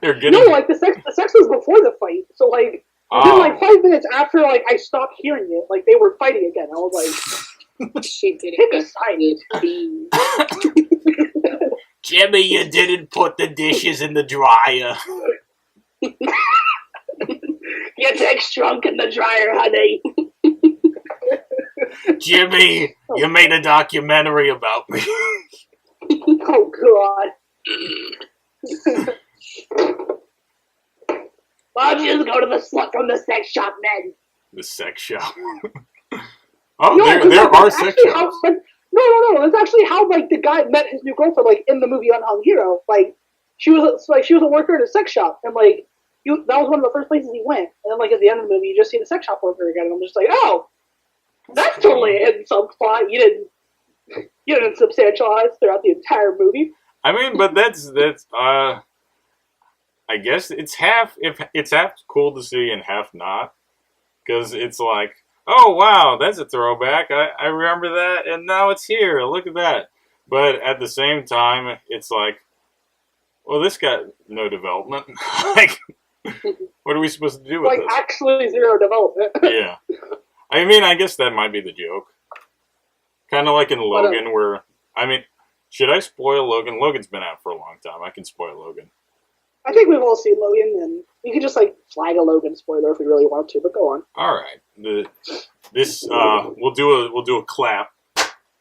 They're getting no, like the sex was before the fight, so like within like 5 minutes after like I stopped hearing it, like they were fighting again. I was like, she did pick a side. Jimmy, you didn't put the dishes in the dryer. Your dick's drunk in the dryer, honey. Jimmy, you made a documentary about me. Oh God. Why don't you just go to the slut from the sex shop, then? The sex shop. Oh, No, there like, are sex shops. No. That's actually how like the guy met his new girlfriend, like in the movie Unhung Hero. Like she was a worker in a sex shop, and like that was one of the first places he went. And then like at the end of the movie, you just see the sex shop worker again, and I'm just like, oh, that's totally a hidden subplot. You didn't substantialize throughout the entire movie. I mean, but that's I guess it's half cool to see and half not, because it's like, oh wow, that's a throwback. I remember that, and now it's here. Look at that. But at the same time, it's like, well, this got no development. Like, what are we supposed to do with like, this? actually zero development. Yeah. I mean, I guess that might be the joke. Kind of like in Logan, where, I mean, should I spoil Logan? Logan's been out for a long time. I can spoil Logan. I think we've all seen Logan, and we could just like flag a Logan spoiler if we really want to. But go on. All right. We'll do a clap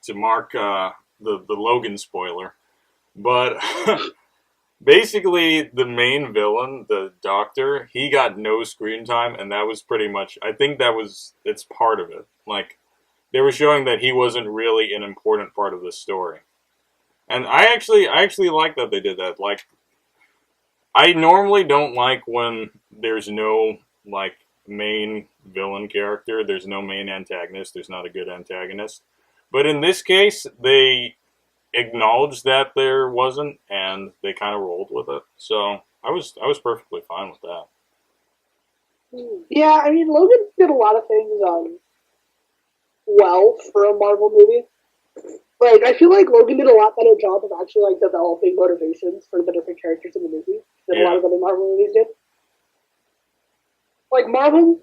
to mark the Logan spoiler, but basically the main villain, the Doctor, he got no screen time, and that was pretty much. I think it's part of it. Like, they were showing that he wasn't really an important part of the story, and I actually like that they did that. Like, I normally don't like when there's no like main villain character, there's no main antagonist, there's not a good antagonist. But in this case, they acknowledged that there wasn't, and they kind of rolled with it. So I was perfectly fine with that. Yeah, I mean, Logan did a lot of things well for a Marvel movie. Like, I feel like Logan did a lot better job of actually like developing motivations for the different characters in the movie than a lot of other Marvel movies did. Like Marvel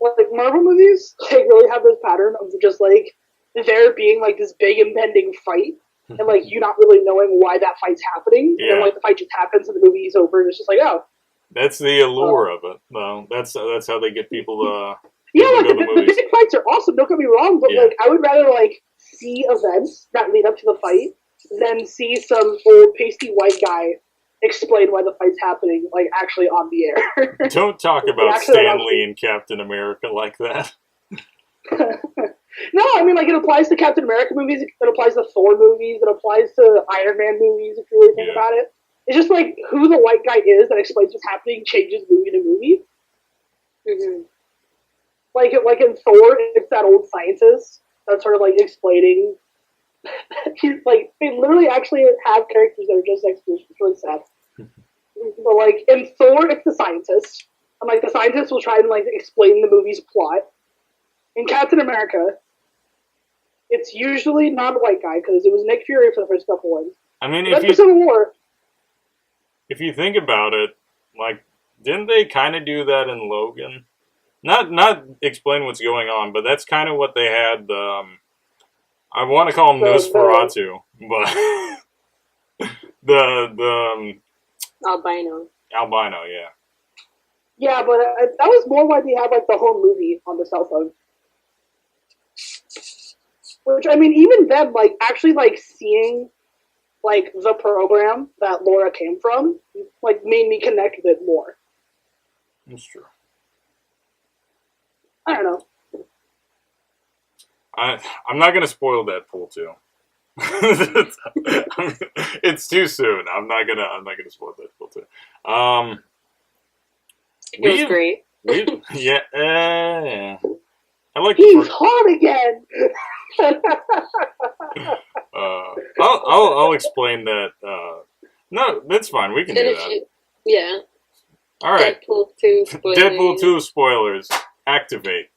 movies, like really have this pattern of just like there being like this big impending fight, and like you not really knowing why that fight's happening, and then like the fight just happens and the movie's over, and it's just like, oh. That's the allure of it, though. That's how they get people to. Yeah, like the big fights are awesome. Don't get me wrong, but like I would rather like see events that lead up to the fight than see some old pasty white guy explain why the fight's happening, like actually on the air. Don't talk about Stan Lee and Captain America like that. No, I mean, like, it applies to Captain America movies, it applies to Thor movies, it applies to Iron Man movies, if you really think about it. It's just like who the white guy is that explains what's happening changes movie to movie. Mm-hmm. Like in Thor, it's that old scientist that's sort of like explaining. He's like, they literally actually have characters that are just explanations. It's really sad. But like in Thor, it's the scientist, and like the scientist will try and like explain the movie's plot. In Captain America, it's usually not a white guy because it was Nick Fury for the first couple ones. I mean, if you think about it, like, didn't they kind of do that in Logan? Not explain what's going on, but that's kind of what they had. I want to call him Nosferatu, but the albino, yeah. Yeah, but that was more why they had like the whole movie on the cell phone. Which, I mean, even then, like, actually, like, seeing, like, the program that Laura came from, like, made me connect with it more. That's true. I don't know. I'm not going to spoil Deadpool 2. It's too soon. I'm not gonna spoil Deadpool 2. It was great. Yeah. I like. He's hot again. I'll explain that. No, that's fine. We can do that. Yeah. All right. Deadpool 2 spoilers. Deadpool 2 spoilers. activate.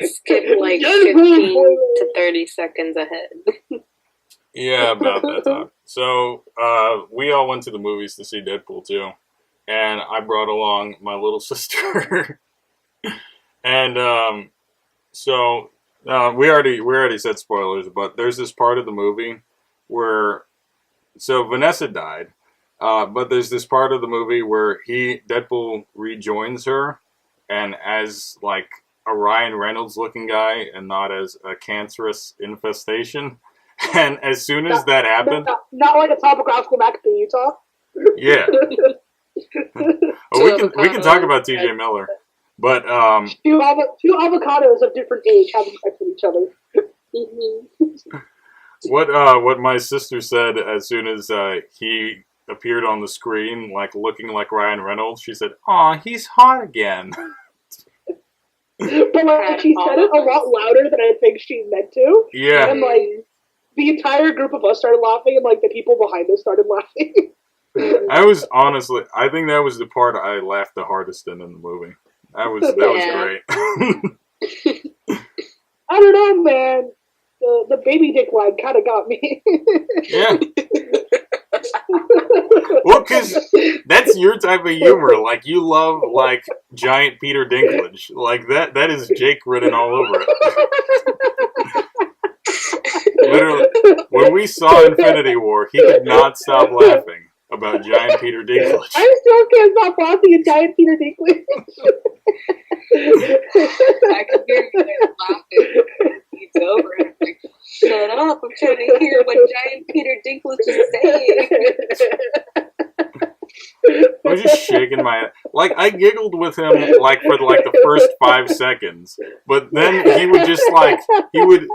Skip like 15 to 30 seconds ahead. Yeah, about that time. So, we all went to the movies to see Deadpool 2. And I brought along my little sister. And, we already said spoilers, but there's this part of the movie where, so Vanessa died, but there's this part of the movie where Deadpool rejoins her, and as like a Ryan Reynolds looking guy, and not as a cancerous infestation. And as soon as that happened, not like a topographical map in Utah. Yeah. We can talk about TJ Miller. But two avocados of different age having sex with each other. What my sister said as soon as he appeared on the screen, like looking like Ryan Reynolds, she said, "Aw, he's hot again." But like she said it a lot louder than I think she meant to. Yeah. And like the entire group of us started laughing, and like the people behind us started laughing. I think that was the part I laughed the hardest in the movie. That was great. I don't know, man. The baby dick line kind of got me. Yeah. Well, because that's your type of humor. Like, you love, like, giant Peter Dinklage. Like, that is Jake written all over it. Literally, when we saw Infinity War, he could not stop laughing about giant Peter Dinklage. I still can't stop laughing at giant Peter Dinklage. I could hear you guys laughing. It's over. And I'm like, shut up. I'm trying to hear what giant Peter Dinklage is saying. I was just shaking my head. Like, I giggled with him, like, for, like, the first 5 seconds. But then he would just, like, Peter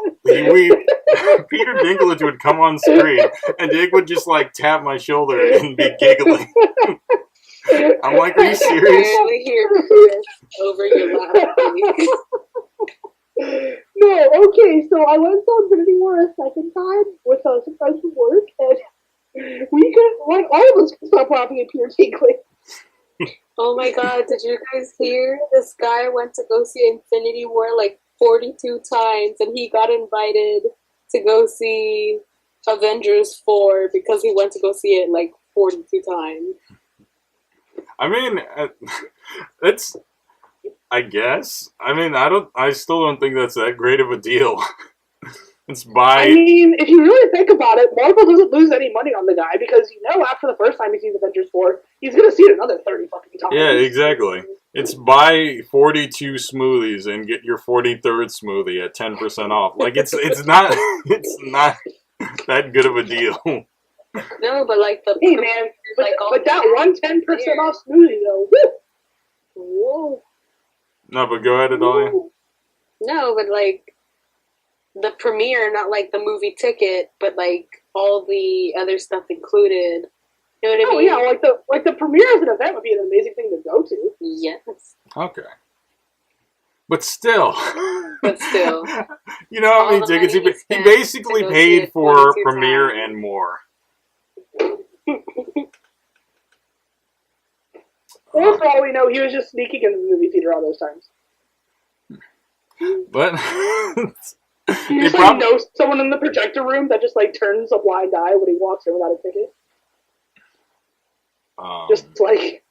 Dinklage would come on screen, and Jake would just, like, tap my shoulder and be giggling. I'm like, are you serious? I only hear Chris over your laughing. No, okay, so I went to Infinity War a second time with some friends from work, and we could, like, all of us could stop laughing at Peter Dinklage. Oh my god, did you guys hear? This guy went to go see Infinity War like 42 times, and he got invited to go see Avengers 4 because he went to go see it like 42 times. I mean, that's, I guess. I mean, I still don't think that's that great of a deal. I mean, if you really think about it, Marvel doesn't lose any money on the guy because, you know, after the first time he sees Avengers 4, he's going to see it another 30 fucking times. Yeah, exactly. It's buy 42 smoothies and get your 43rd smoothie at 10% off. Like, it's not that good of a deal. No, but like the... Hey, man, but that one 10% off smoothie, though, whoa. No, but go ahead, Adalia. No, but like... the premiere, not like the movie ticket, but like all the other stuff included. You know what I mean? Yeah, like the premiere as an event would be an amazing thing to go to. Yes. Okay. But still. You know how many tickets he basically paid for premiere and more. Or for all we know, he was just sneaking into the movie theater all those times. But... You just like know someone in the projector room that just like turns a blind eye when he walks in without a ticket. Just like,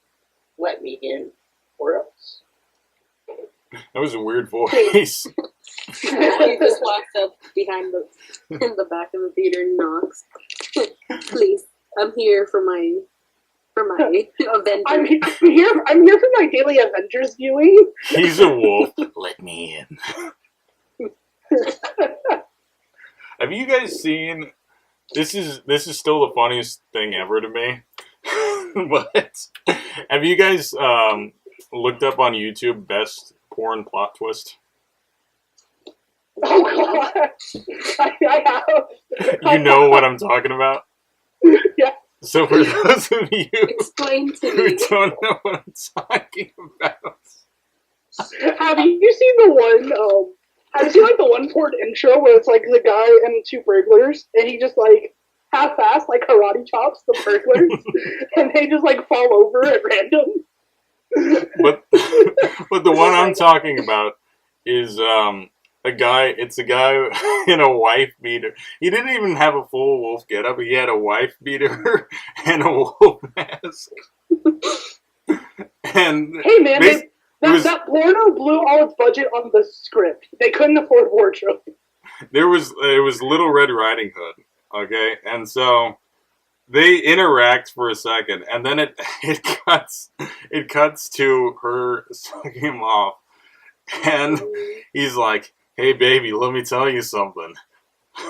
let me in, or else. That was a weird voice. He just walks up behind in the back of the theater and knocks. Please, I'm here for my Avengers. I'm here for my daily Avengers viewing. He's a wolf. Let me in. Have you guys seen? This is still the funniest thing ever to me. But have you guys looked up on YouTube best porn plot twist? Oh god, I have. You know what I'm talking about? Yeah. So for those of you who don't know what I'm talking about, have you seen the one? Have you seen like the one porn intro where it's like the guy and two burglars, and he just like half-assed like karate chops the burglars, and they just like fall over at random? but the one I'm talking about is a guy. It's a guy in a wife beater. He didn't even have a full wolf getup. He had a wife beater and a wolf mask. And hey man, that porno blew all its budget on the script. They couldn't afford wardrobe. It was Little Red Riding Hood, okay, and so they interact for a second, and then it cuts to her sucking him off, and he's like, "Hey baby, let me tell you something."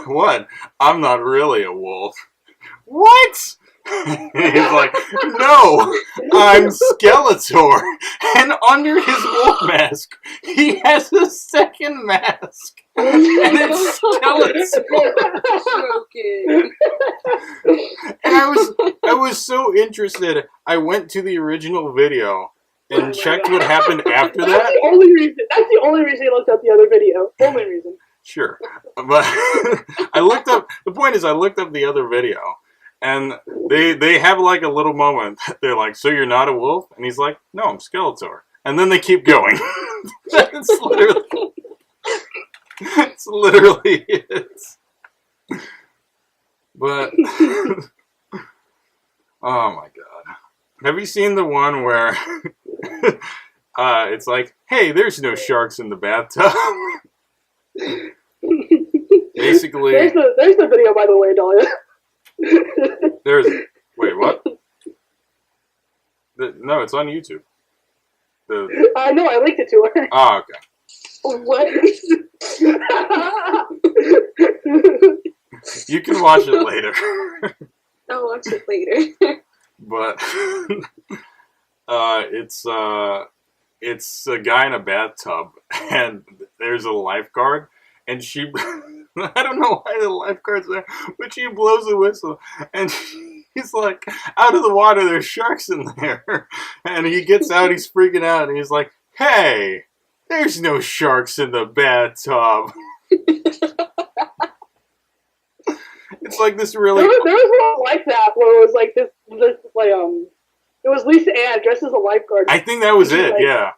What? I'm not really a wolf. What? He's like, "No, I'm Skeletor." And under his wolf mask, he has a second mask. And it's Skeletor. And I was so interested. I went to the original video and checked what happened after that. That's the only reason I looked up the other video. Only reason. Sure. But the point is I looked up the other video. And they have like a little moment. They're like, "So you're not a wolf?" And he's like, "No, I'm Skeletor." And then they keep going. It's literally it. But oh my god. Have you seen the one where it's like, "Hey, there's no sharks in the bathtub." Basically, there's the video, by the way, Dahlia. Wait, what? No, it's on YouTube. I know, I linked it to her. Oh, okay. What? You can watch it later. I'll watch it later. But it's a guy in a bathtub, and there's a lifeguard, and she. I don't know why the lifeguard's there, but she blows a whistle, and he's like, "Out of the water, there's sharks in there." And he gets out, he's freaking out, and he's like, "Hey, there's no sharks in the bathtub." It's like this really... There was one like that, where it was like this like, it was Lisa Ann dressed as a lifeguard. I think that was it, like, yeah.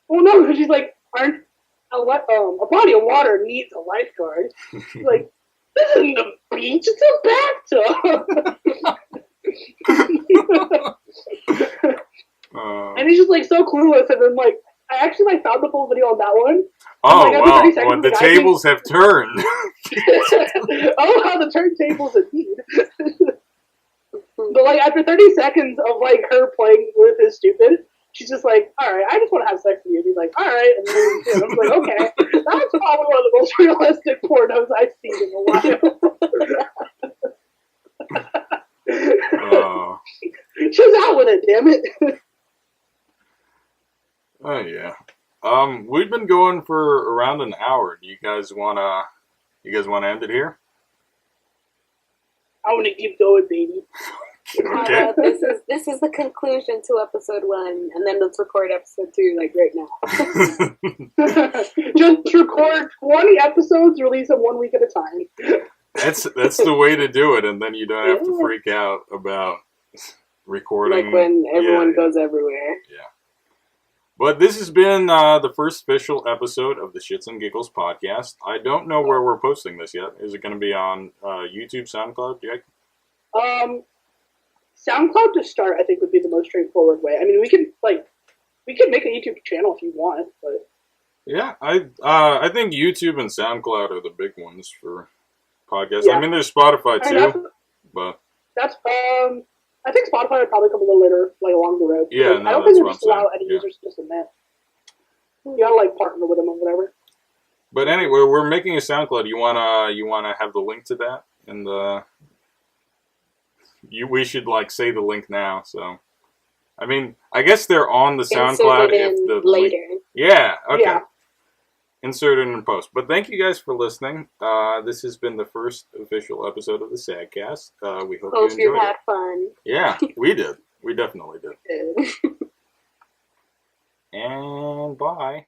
Well, no, because she's like, a body of water needs a lifeguard. She's like, "This isn't a beach, it's a bathtub." And he's just like so clueless, and then like I actually like found the full video on that one. Oh like, wow! Well, the tables have turned. Oh, how the turntables indeed. But like after 30 seconds of like her playing with his stupid, she's just like, "All right, I just want to have sex with you." And he's like, "All right," and then I was like, "Okay, that's probably one of the most realistic pornos I've seen in a while." She's out with it, damn it. Oh yeah. We've been going for around an hour. Do you guys wanna end it here? I want to keep going, baby. Okay. This is the conclusion to episode 1, and then let's record episode 2 like right now. Just record 20 episodes, release them 1 week at a time. That's the way to do it, and then you don't have to freak out about recording. Like when everyone goes everywhere. Yeah. But this has been the first official episode of the Shits and Giggles Podcast. I don't know where we're posting this yet. Is it going to be on YouTube, SoundCloud, Jack? SoundCloud to start, I think, would be the most straightforward way. I mean, we can make a YouTube channel if you want, but yeah, I think YouTube and SoundCloud are the big ones for podcasts. Yeah. I mean, there's Spotify too, but that's I think Spotify would probably come a little later, like along the road. Yeah, I don't think they just allow any users to submit. You gotta like partner with them or whatever. But anyway, we're making a SoundCloud. You wanna have the link to that, and we should like say the link now. So, I mean, I guess they're on the SoundCloud if the later. Link, yeah. Okay. Yeah. Insert it in post. But thank you guys for listening. This has been the first official episode of the Sagcast. We hope you enjoyed had fun. Yeah, we did. We definitely did. Good. And bye.